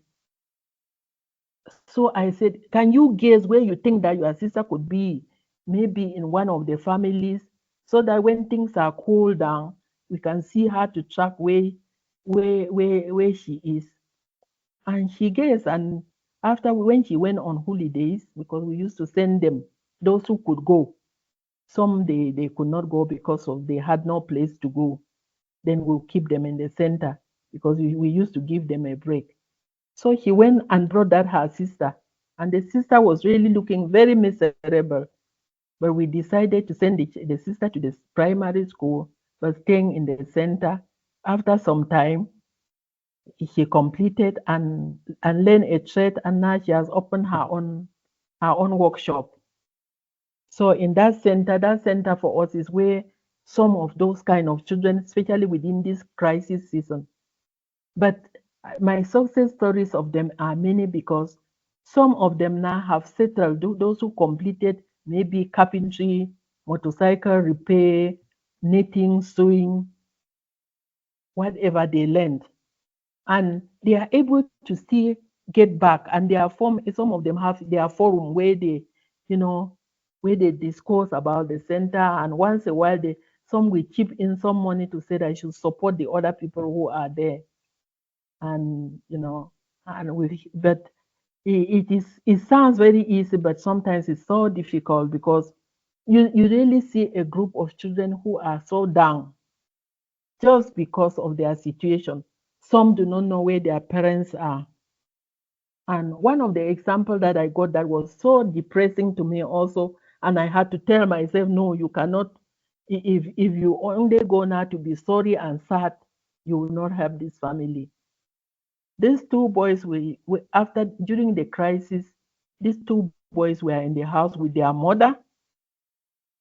So I said, can you guess where you think that your sister could be? Maybe in one of the families, so that when things are cooled down, we can see her to track where she is. And she guessed, and after when she went on holidays, because we used to send them, those who could go, some they could not go because of they had no place to go. Then we'll keep them in the center because we used to give them a break. So he went and brought that her sister, and the sister was really looking very miserable. But we decided to send the sister to the primary school, but staying in the center. After some time, she completed and learned a trade, and now she has opened her own workshop. So in that center for us is where some of those kind of children, especially within this crisis season. But my success stories of them are many because some of them now have settled. Those who completed maybe carpentry, motorcycle repair, knitting, sewing, whatever they learned, and they are able to still get back. And some of them have their forum where you know where they discuss about the center, and once a while some will chip in some money to say that I should support the other people who are there. And but it sounds very easy, but sometimes it's so difficult because you really see a group of children who are so down just because of their situation. Some do not know where their parents are, And one of the examples that I got that was so depressing to me also, and I had to tell myself, no, you cannot. If you only go now to be sorry and sad, you will not have this family. These two boys after during the crisis, these two boys were in the house with their mother,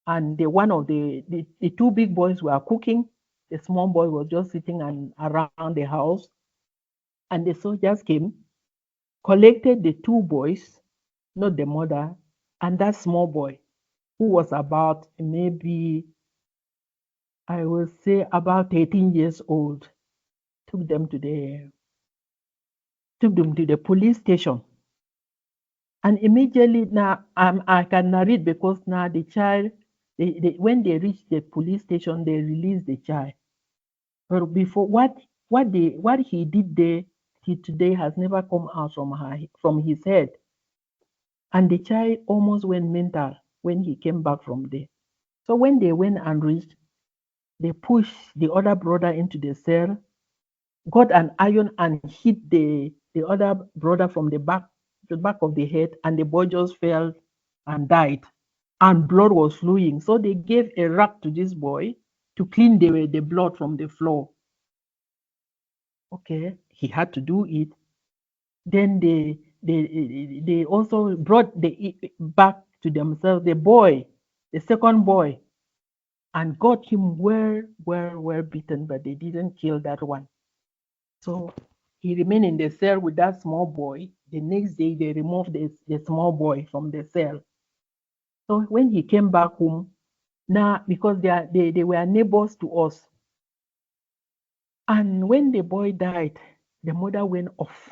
and the two big boys were cooking. The small boy was just sitting around the house, and the soldiers came, collected the two boys, not the mother, and that small boy, who was about maybe, I will say, about 13 years old, took them to the police station. And immediately now, I can narrate because now the child, when they reached the police station, they released the child. But before what he did there till today has never come out from his head. And the child almost went mental when he came back from there. So when they went and reached, they pushed the other brother into the cell, got an iron and hit the other brother from the back of the head, and the boy just fell and died. And blood was flowing. So they gave a rag to this boy to clean the blood from the floor. Okay, he had to do it. Then they also brought back to themselves the boy, the second boy, and got him well beaten, but they didn't kill that one. So he remained in the cell with that small boy. The next day they removed the small boy from the cell. So when he came back home, now because they were neighbors to us, and when the boy died, the mother went off.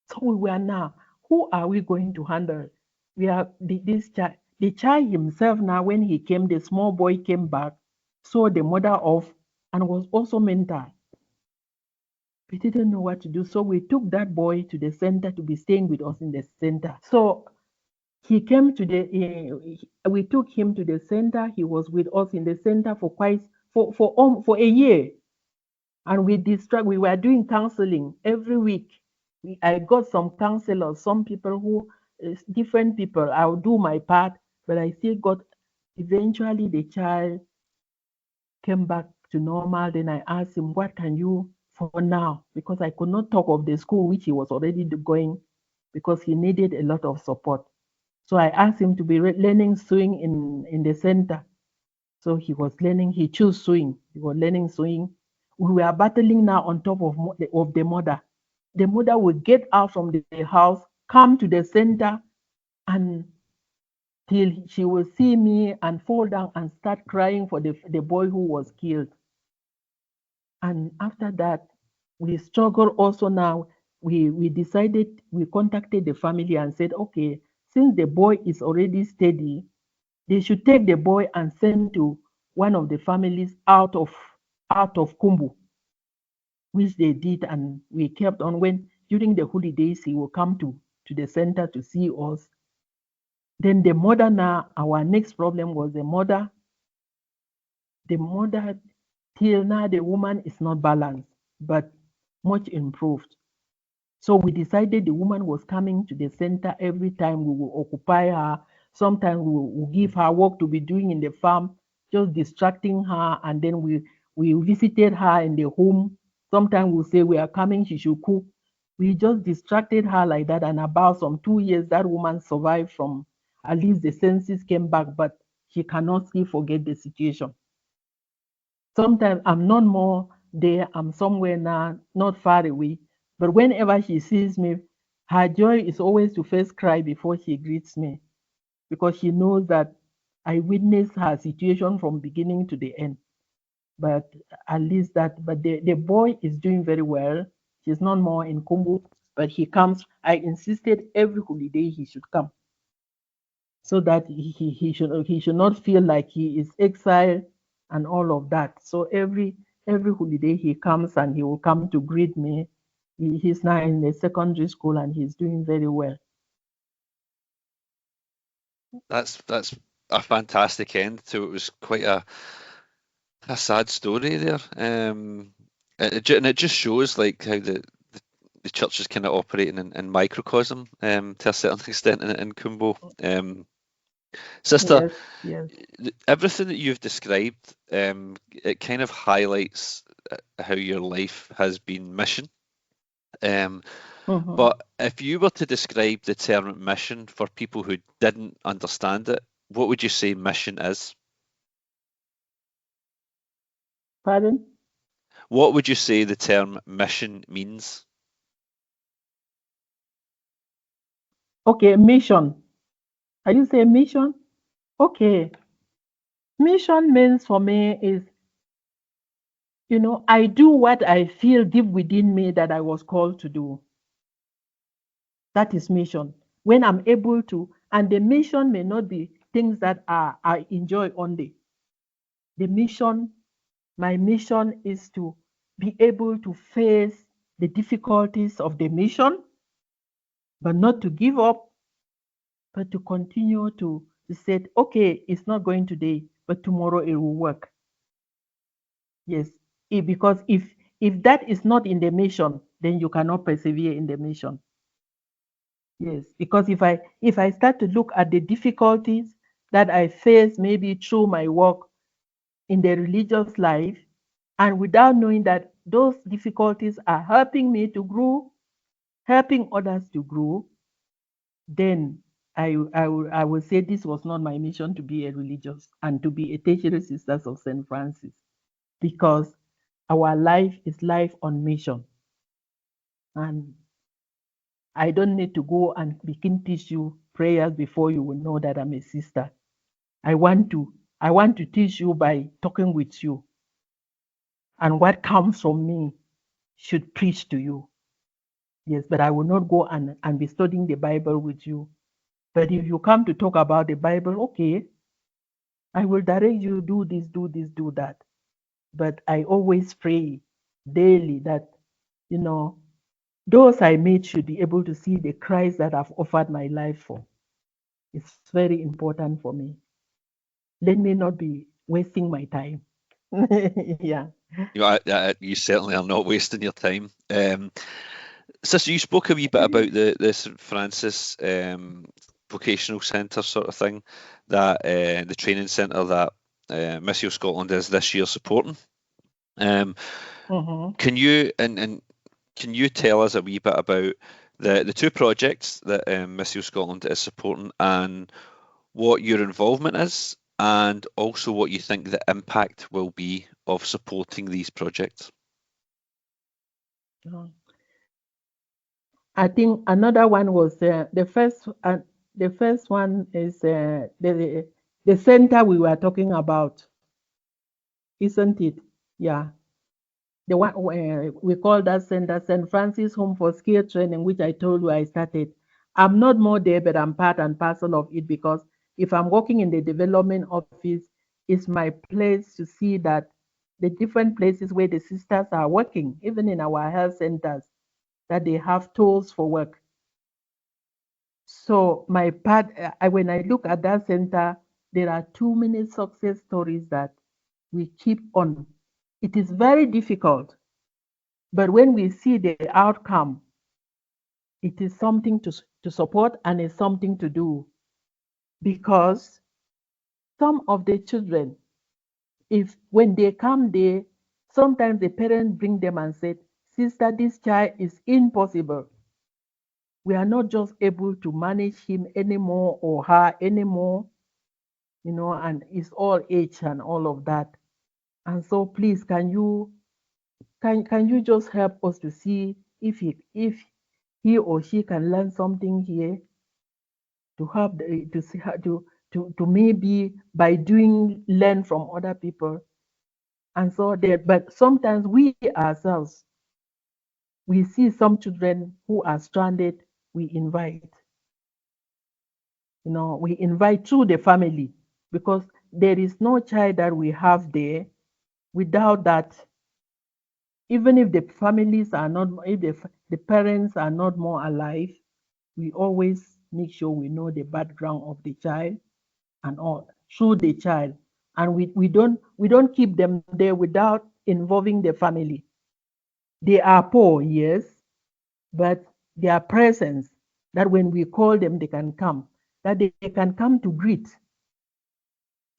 So we were now, who are we going to handle? We are this child. The child himself now, when he came, the small boy came back, saw the mother off, and was also mental. We didn't know what to do, so we took that boy to the center to be staying with us in the center. So he came to we took him to the center. He was with us in the center for a year. And we were doing counseling every week. I got some counselors, some people different people. I'll do my part, but I still got, eventually the child came back to normal. Then I asked him, what can you for now? Because I could not talk of the school which he was already going, because he needed a lot of support. So I asked him to be learning sewing in the center. So he was learning, he chose sewing. He was learning sewing. We were battling now on top of the mother. The mother would get out from the house, come to the center, and till she will see me and fall down and start crying for the boy who was killed. And after that, we struggle also now. We decided, we contacted the family and said, okay, since the boy is already steady, they should take the boy and send to one of the families out of Kumbu, which they did, and we kept on. When during the holidays he will come to the center to see us. Then the mother, now our next problem was the mother. The mother, till now the woman is not balanced, but much improved. So we decided the woman was coming to the center every time. We will occupy her. Sometimes we will give her work to be doing in the farm, just distracting her. And then we visited her in the home. Sometimes we'll say we are coming, she should cook. We just distracted her like that. And about some 2 years, that woman survived from, at least the senses came back, but she cannot still forget the situation. Sometimes I'm not more there, I'm somewhere now, not far away. But whenever she sees me, her joy is always to first cry before she greets me, because she knows that I witnessed her situation from beginning to the end. But at least but the boy is doing very well. He's not more in Kumbu, but he comes. I insisted every holiday he should come, so that he should not feel like he is exiled and all of that. So every holiday he comes, and he will come to greet me. He's now in the secondary school and he's doing very well. That's a fantastic end. So it was quite a sad story there. And it just shows like how the church is kind of operating in microcosm to a certain extent in Kumbo. Sister, Yes. everything that you've described, it kind of highlights how your life has been mission. But if you were to describe the term mission for people who didn't understand it, what would you say mission is? Pardon? What would you say the term mission means? Okay, mission. Are you saying mission? Okay. Mission means for me is, I do what I feel deep within me that I was called to do. That is mission. When I'm able to, and the mission may not be things that I enjoy only. My mission is to be able to face the difficulties of the mission, but not to give up, but to continue to say, okay, it's not going today, but tomorrow it will work. Yes, because if that is not in the mission, then you cannot persevere in the mission. Yes, because if I start to look at the difficulties that I face maybe through my work in the religious life, and without knowing that those difficulties are helping me to grow, helping others to grow, then I will say this was not my mission to be a religious and to be a Tertiary Sisters of St. Francis, because our life is life on mission. And I don't need to go and begin teach you prayers before you will know that I'm a sister. I want to teach you by talking with you. And what comes from me should preach to you. Yes, but I will not go and be studying the Bible with you. But if you come to talk about the Bible, okay, I will direct you, do this, do this, do that. But I always pray daily that, those I meet should be able to see the Christ that I've offered my life for. It's very important for me. Let me not be wasting my time. Yeah. You certainly are not wasting your time. Sister, you spoke a wee bit about the St. Francis vocational centre sort of thing, that the training centre that Missio Scotland is this year supporting. Can you can you tell us a wee bit about the two projects that Missio Scotland is supporting and what your involvement is, and also what you think the impact will be of supporting these projects? I think another one was the first. The first one is the center we were talking about, isn't it? Yeah. The one we call that center St. Francis Home for Skill Training, which I told you I started. I'm not more there, but I'm part and parcel of it, because if I'm working in the development office, it's my place to see that the different places where the sisters are working, even in our health centers, that they have tools for work. So my part, when I look at that center, there are too many success stories that we keep on. It is very difficult, but when we see the outcome, it is something to support and it's something to do. Because some of the children, if when they come there, sometimes the parents bring them and say, sister, this child is impossible. We are not just able to manage him anymore or her anymore, and it's all age and all of that. And so please, can you just help us to see if he or she can learn something here, to help to see how to maybe by doing learn from other people. And so but sometimes we ourselves, we see some children who are stranded, we invite through the family, because there is no child that we have there without that. Even if the families are not, if the parents are not more alive, we always make sure we know the background of the child and all through the child. And we don't keep them there without involving the family. They are poor, yes, but their presence, that when we call them, they can come, that they can come to greet.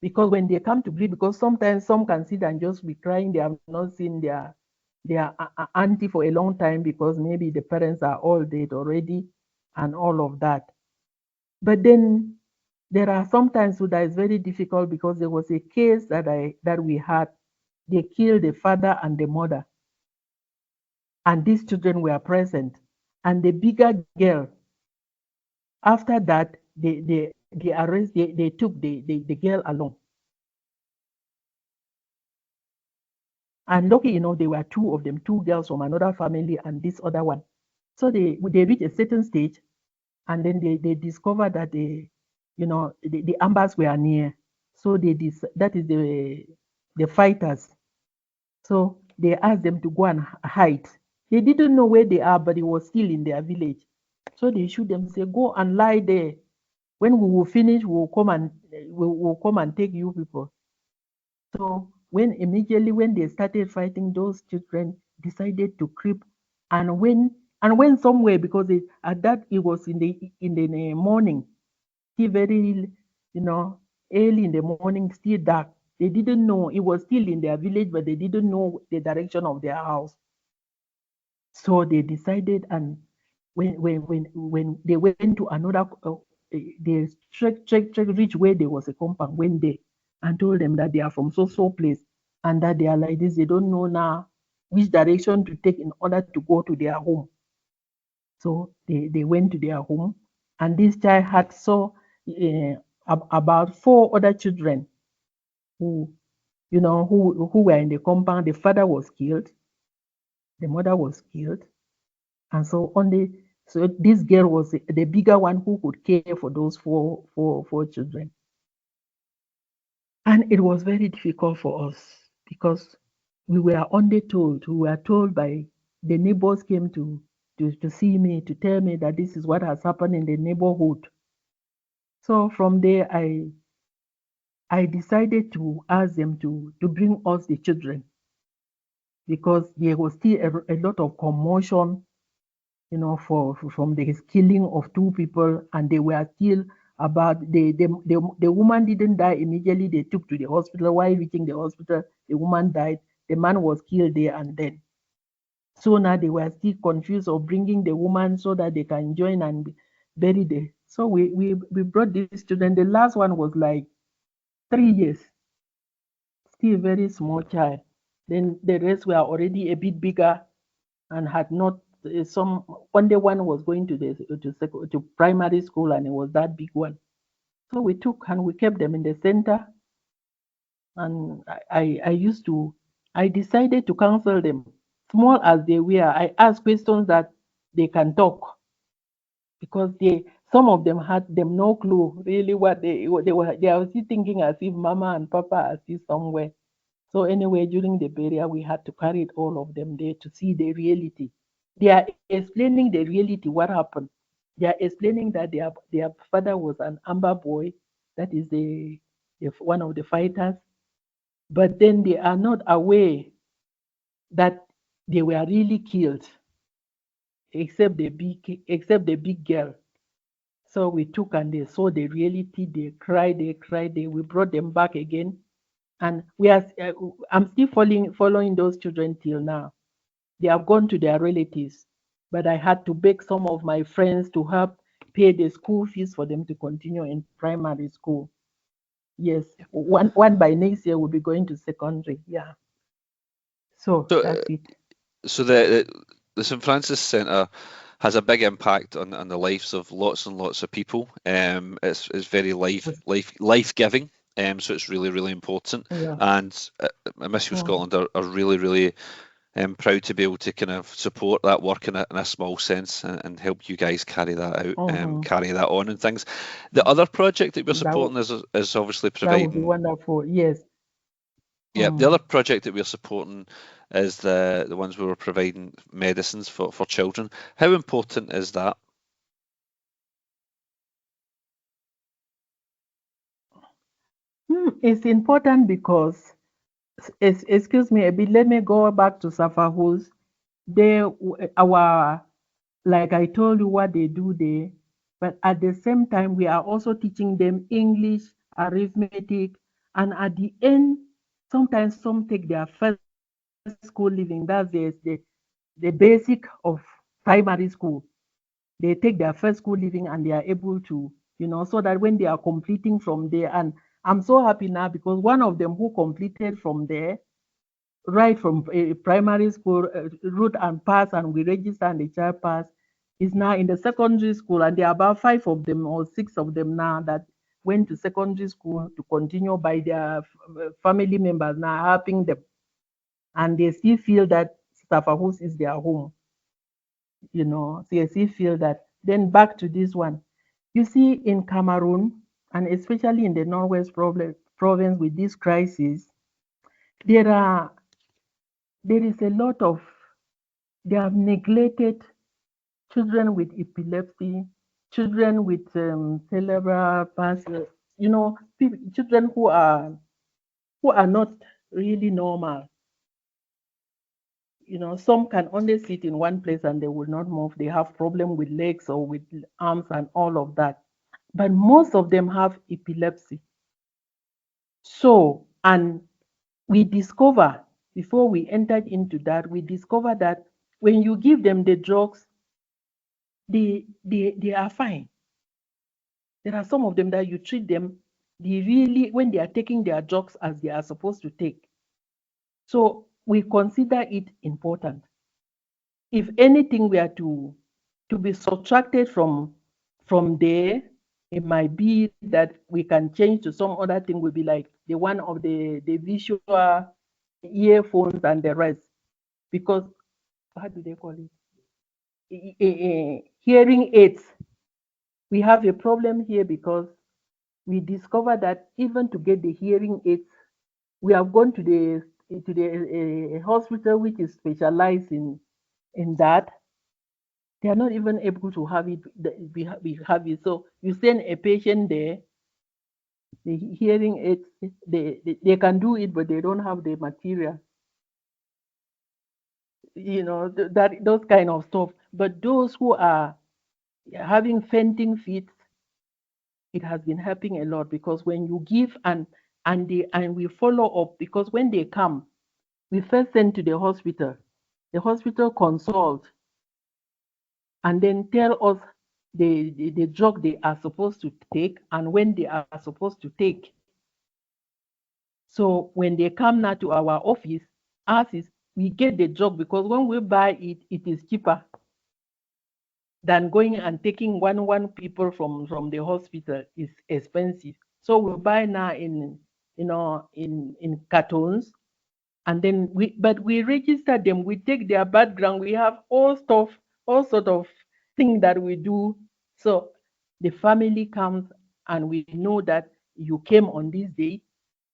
Because when they come to greet, because sometimes some can sit and just be crying, they have not seen their auntie for a long time because maybe the parents are all dead already and all of that. But then there are sometimes that is very difficult because there was a case that we had. They killed the father and the mother, and these children were present. And the bigger girl, after that, they took the girl along. And lucky, there were two of them, two girls from another family and this other one. So they reached a certain stage, and then they discovered that the ambers were near. So that is the fighters. So they asked them to go and hide. They didn't know where they are, but it was still in their village. So they shoot them, say, go and lie there. When we will finish, we'll come and take you people. So immediately when they started fighting, those children decided to creep and went somewhere, because it was in the morning, still very early in the morning, still dark. They didn't know, it was still in their village, but they didn't know the direction of their house. So they decided, and when they went to another, they reached where there was a compound, went there and told them that they are from so place, and that they are like this. They don't know now which direction to take in order to go to their home. So they went to their home, and this child had about 4 other children who were in the compound. The father was killed, the mother was killed, and so this girl was the bigger one who could care for those four children. And it was very difficult for us because we were undertold. We were told by the neighbors came to see me, to tell me that this is what has happened in the neighborhood. So from there, I decided to ask them to bring us the children, because there was still a lot of commotion, from the killing of 2 people, and they were still about the woman didn't die immediately. They took to the hospital. While reaching the hospital, the woman died. The man was killed there and then. So now they were still confused of bringing the woman so that they can join and bury the. So we brought these children. The last one was like 3 years, still a very small child. Then the rest were already a bit bigger and had not one day one was going to primary school, and it was that big one. So we took and we kept them in the center, and I decided to counsel them, small as they were. I asked questions that they can talk, because some of them had no clue really what they were still thinking as if mama and papa are still somewhere. So anyway, during the burial, we had to carry all of them there to see the reality. They are explaining the reality, what happened. They are explaining that their father was an Amber boy, that is one of the fighters, but then they are not aware that they were really killed, except the big girl. So we took and they saw the reality. They cried. We brought them back again, and I'm still following those children till now. They have gone to their relatives, but I had to beg some of my friends to help pay the school fees for them to continue in primary school. Yes, one by next year will be going to secondary. Yeah. So So, that's it. so the St Francis Centre has a big impact on the lives of lots and lots of people. It's very life giving. So it's really, really important. Yeah. And Missio Scotland are really, really proud to be able to kind of support that work in a small sense, and help you guys carry that out, carry that on and things. The other project that we're supporting is obviously providing. That would be wonderful. Yes. Yeah, the other project that we're supporting is the ones where we're providing medicines for children. How important is that? It's important because, excuse me a bit, let me go back to Safahus. like I told you what they do there, but at the same time, we are also teaching them English, arithmetic, and at the end, sometimes some take their first school living. That's the basic of primary school. They take their first school living and they are able to, so that when they are completing from there, and I'm so happy now because one of them who completed from there, right from a primary school route and pass, and we register and the child pass, is now in the secondary school, and there are about 5 of them or 6 of them now that went to secondary school to continue by their family members now helping them, and they still feel that Stafahus is their home, so they still feel that. Then back to this one, you see, in Cameroon, and especially in the Northwest province with this crisis, there are there is a lot of they have neglected children with epilepsy, children with cerebral palsy, children who are not really normal. Some can only sit in one place and they will not move. They have problem with legs or with arms and all of that. But most of them have epilepsy. So, and we discover, before we entered into that, we discover that when you give them the drugs, they are fine. There are some of them that you treat them, they really, when they are taking their drugs as they are supposed to take. So we consider it important. If anything were to be subtracted from there, it might be that we can change to some other thing, will be like the one of the visual earphones and the rest. Because how do they call it? Hearing aids. We have a problem here because we discovered that even to get the hearing aids, we have gone to the hospital which is specialized in that. They are not even able to have it. We have it. So you send a patient there, the hearing aids, they can do it, but they don't have the material. That those kind of stuff. But those who are having fainting fits, it has been helping a lot because when you give and we follow up, because when they come, we first send to the hospital. The hospital consult and then tell us the drug they are supposed to take and when they are supposed to take. So when they come now to our office, us is we get the drug because when we buy it, it is cheaper than going and taking one people from the hospital is expensive. So we buy now in cartons, and then we register them. We take their background. We have all sort of things that we do. So the family comes and we know that you came on this day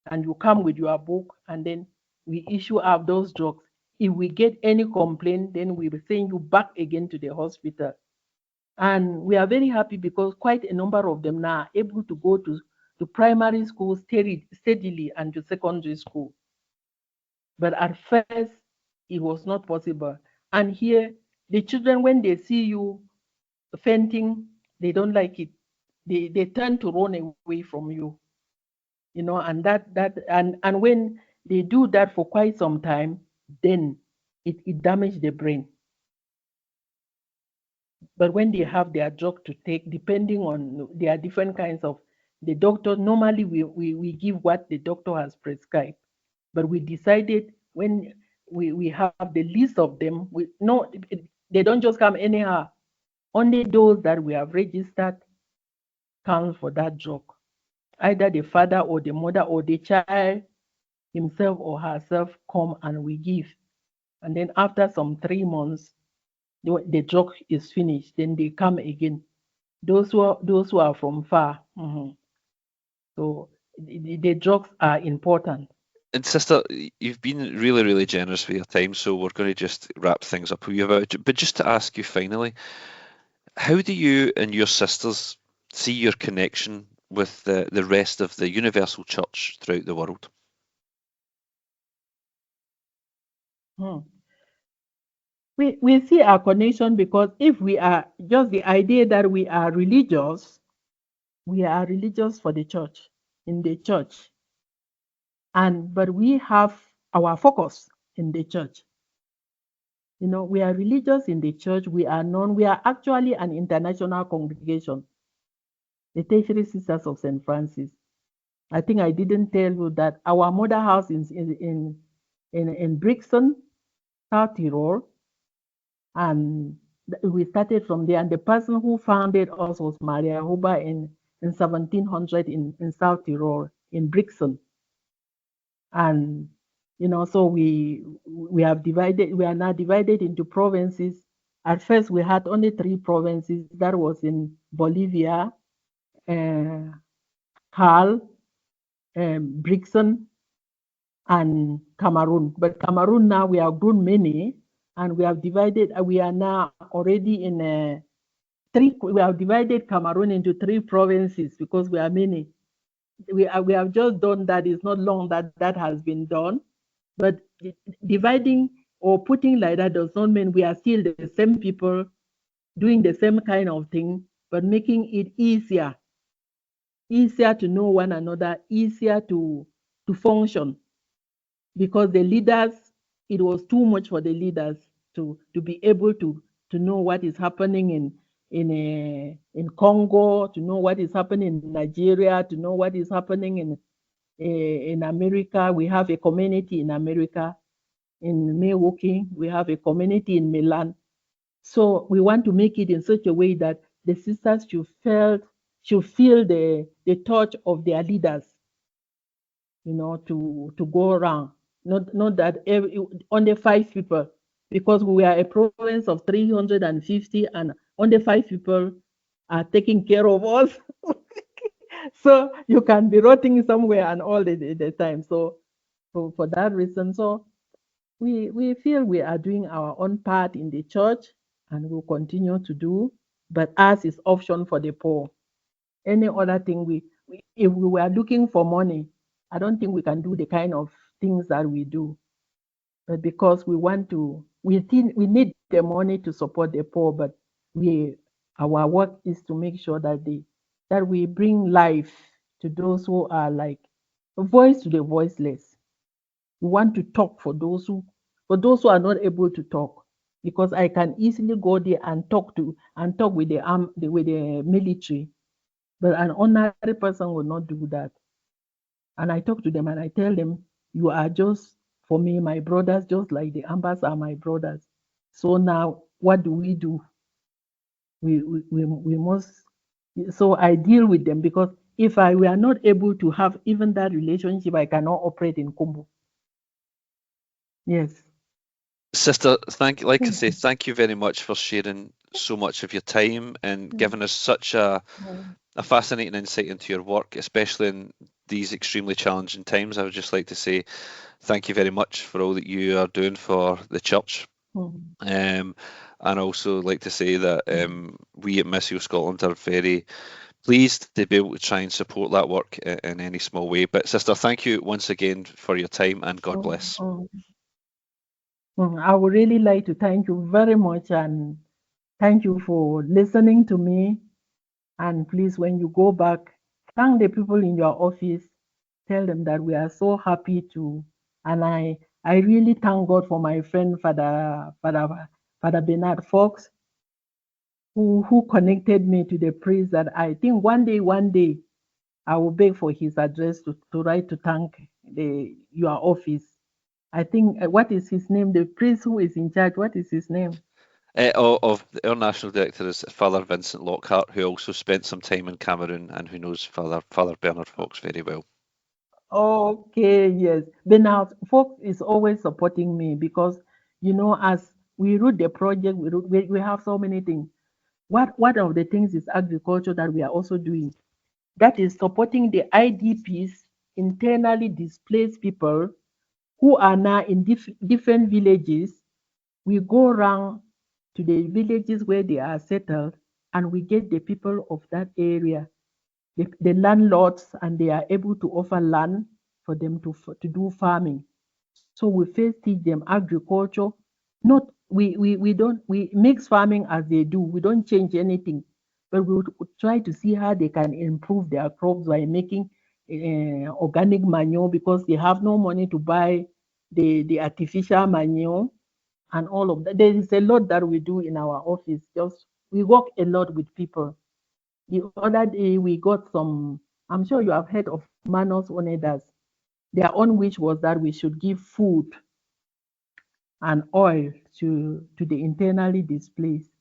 and you come with your book, and then we issue out those drugs. If we get any complaint, then we will send you back again to the hospital. And we are very happy because quite a number of them now are able to go to primary school steadily and to secondary school. But at first, it was not possible. And here, the children, when they see you fainting, they don't like it. They tend to run away from you, and and when they do that for quite some time, then it damages the brain. But when they have their drug to take, depending on there are different kinds of the doctor, normally we give what the doctor has prescribed. But we decided when we have the list of them, they don't just come anyhow. Only those that we have registered count for that drug. Either the father or the mother or the child himself or herself come and we give. And then after some 3 months, the drug is finished. Then they come again. Those who are from far. So the drugs are important. And sister, you've been really, really generous with your time, so we're going to just wrap things up with you about it. But just to ask you finally, how do you and your sisters see your connection with the rest of the universal church throughout the world? Hmm. We see our connection because if we are just the idea that we are religious for the church, in the church, and but we have our focus in the church. You know, we are religious in the church. We are known. We are actually an international congregation, the Tertiary Sisters of St. Francis. I think I didn't tell you that our mother house is in Brixton, South Tyrol, and we started from there. And the person who founded us was Maria Huber in 1700 in South Tyrol, in Brixton. And you know, so we are now divided into provinces. At first, we had only 3 provinces. That was in Bolivia, uh, Hal, Brixton, and Cameroon. But Cameroon now we have grown many, and we have divided. We are now already in three. We have divided Cameroon into 3 provinces because we are many. We have just done that. It's not long that that has been done, but dividing or putting like that does not mean we are still the same people doing the same kind of thing, but making it easier to know one another, easier to function, because the leaders, it was too much for the leaders to be able to know what is happening in Congo, to know what is happening in Nigeria, to know what is happening in America. We have a community in America, in Milwaukee. We have a community in Milan. So we want to make it in such a way that the sisters should feel the touch of their leaders, you know, to go around. Not that only 5 people, because we are a province of 350 and only 5 people are taking care of us. So you can be rotting somewhere and all the time. So for that reason, so we feel we are doing our own part in the church and we'll continue to do, but ours is option for the poor. Any other thing if we were looking for money, I don't think we can do the kind of things that we do. But because we need the money to support the poor, but we our work is to make sure that we bring life to those who are like a voice to the voiceless. We want to talk for those who are not able to talk, because I can easily go there and talk with with the military, but an ordinary person will not do that. And I talk to them and I tell them, you are just, for me, my brothers, just like the Ambas are my brothers. So now, what do? We must. So I deal with them, because if I were not able to have even that relationship, I cannot operate in Kumbu. Yes. Sister, like I say, thank you very much for sharing so much of your time and giving us such a fascinating insight into your work, especially in these extremely challenging times. I would just like to say thank you very much for all that you are doing for the church. And also like to say that we at Missio Scotland are very pleased to be able to try and support that work in any small way. But sister, thank you once again for your time and God bless. I would really like to thank you very much, and thank you for listening to me. And please, when you go back, thank the people in your office. Tell them that we are so happy to. And I really thank God for my friend Father Bernard Fox, who connected me to the priest. That I think one day I will beg for his address to write to thank your office. I think what is his name? The priest who is in charge. What is his name? Our national director is Father Vincent Lockhart, who also spent some time in Cameroon and who knows Father Bernard Fox very well. Okay, yes. Bernard Fox is always supporting me because, as we root the project, we have so many things. One of the things is agriculture that we are also doing. That is supporting the IDPs, internally displaced people who are now in different villages. We go around to the villages where they are settled, and we get the people of that area, the landlords, and they are able to offer land for them to do farming. So we first teach them agriculture, not we mix farming as they do. We don't change anything, but we would try to see how they can improve their crops by making organic manure, because they have no money to buy the artificial manure and all of that. There is a lot that we do in our office. Just we work a lot with people. The other day we got some. I'm sure you have heard of Manos Onedas. Their own wish was that we should give food and oil to the internally displaced.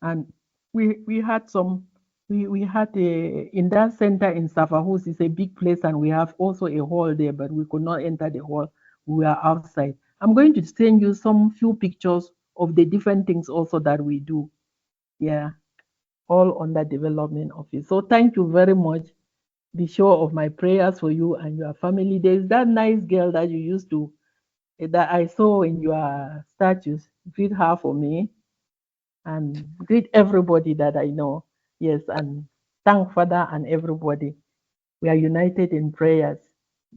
And we had some we had a in that center in Safahus is a big place, and we have also a hall there, but we could not enter the hall. We were outside. I'm going to send you some few pictures of the different things also that we do. Yeah, all under development office. So thank you very much. Be sure of my prayers for you and your family. There's that nice girl that you used to that I saw in your statues. Greet her for me and greet everybody that I know. Yes, and thank Father and everybody. We are united in prayers.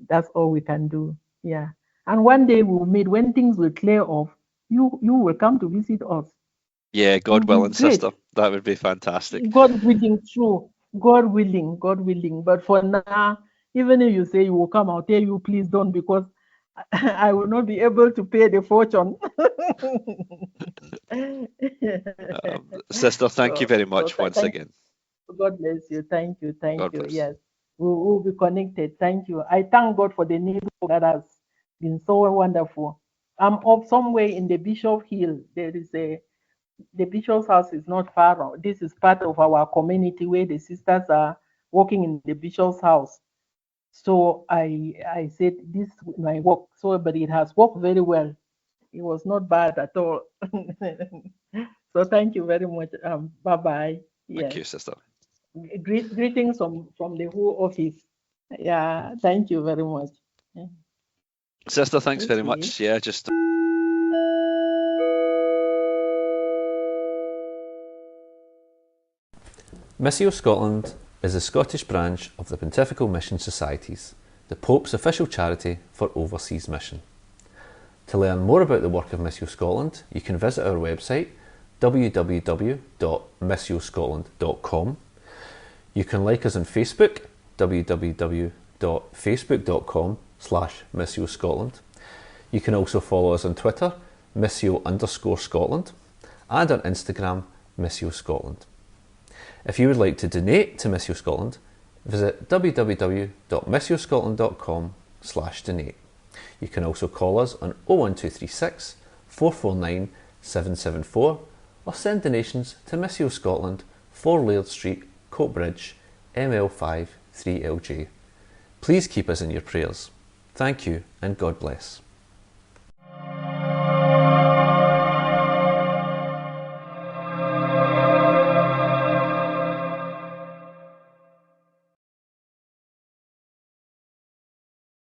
That's all we can do. Yeah. And one day we'll meet when things will clear off. You will come to visit us. Yeah, It God will be willing, great. sister. That would be fantastic. God willing, true. God willing, God willing. But for now, even if you say you will come, I'll tell you, please don't, because I will not be able to pay the fortune. Sister, thank you very much once Thank again. God bless you. Thank you. Thank God you. bless. Yes, we'll be connected. Thank you. I thank God for the need that has been so wonderful. I'm up somewhere in the Bishop Hill. There is the bishop's house is not far out. This is part of our community where the sisters are working in the bishop's house. So I said this might work. So but it has worked very well. It was not bad at all. So thank you very much. Bye bye. Thank Yes. you, sister. Greetings from the whole office. Yeah, thank you very much. Yeah. Sister, thanks very Okay. much. Yeah, just Missio Scotland is the Scottish branch of the Pontifical Mission Societies, the Pope's official charity for overseas mission. To learn more about the work of Missio Scotland, you can visit our website www.missioscotland.com. You can like us on Facebook, www.facebook.com/Missio Scotland. You can also follow us on Twitter, Missio_Scotland, and on Instagram, Missio Scotland. If you would like to donate to Missio Scotland, visit www.missioscotland.com/donate. You can also call us on 01236 449 774 or send donations to Missio Scotland, 4 Laird Street, Coatbridge, ML5 3LJ. Please keep us in your prayers. Thank you and God bless.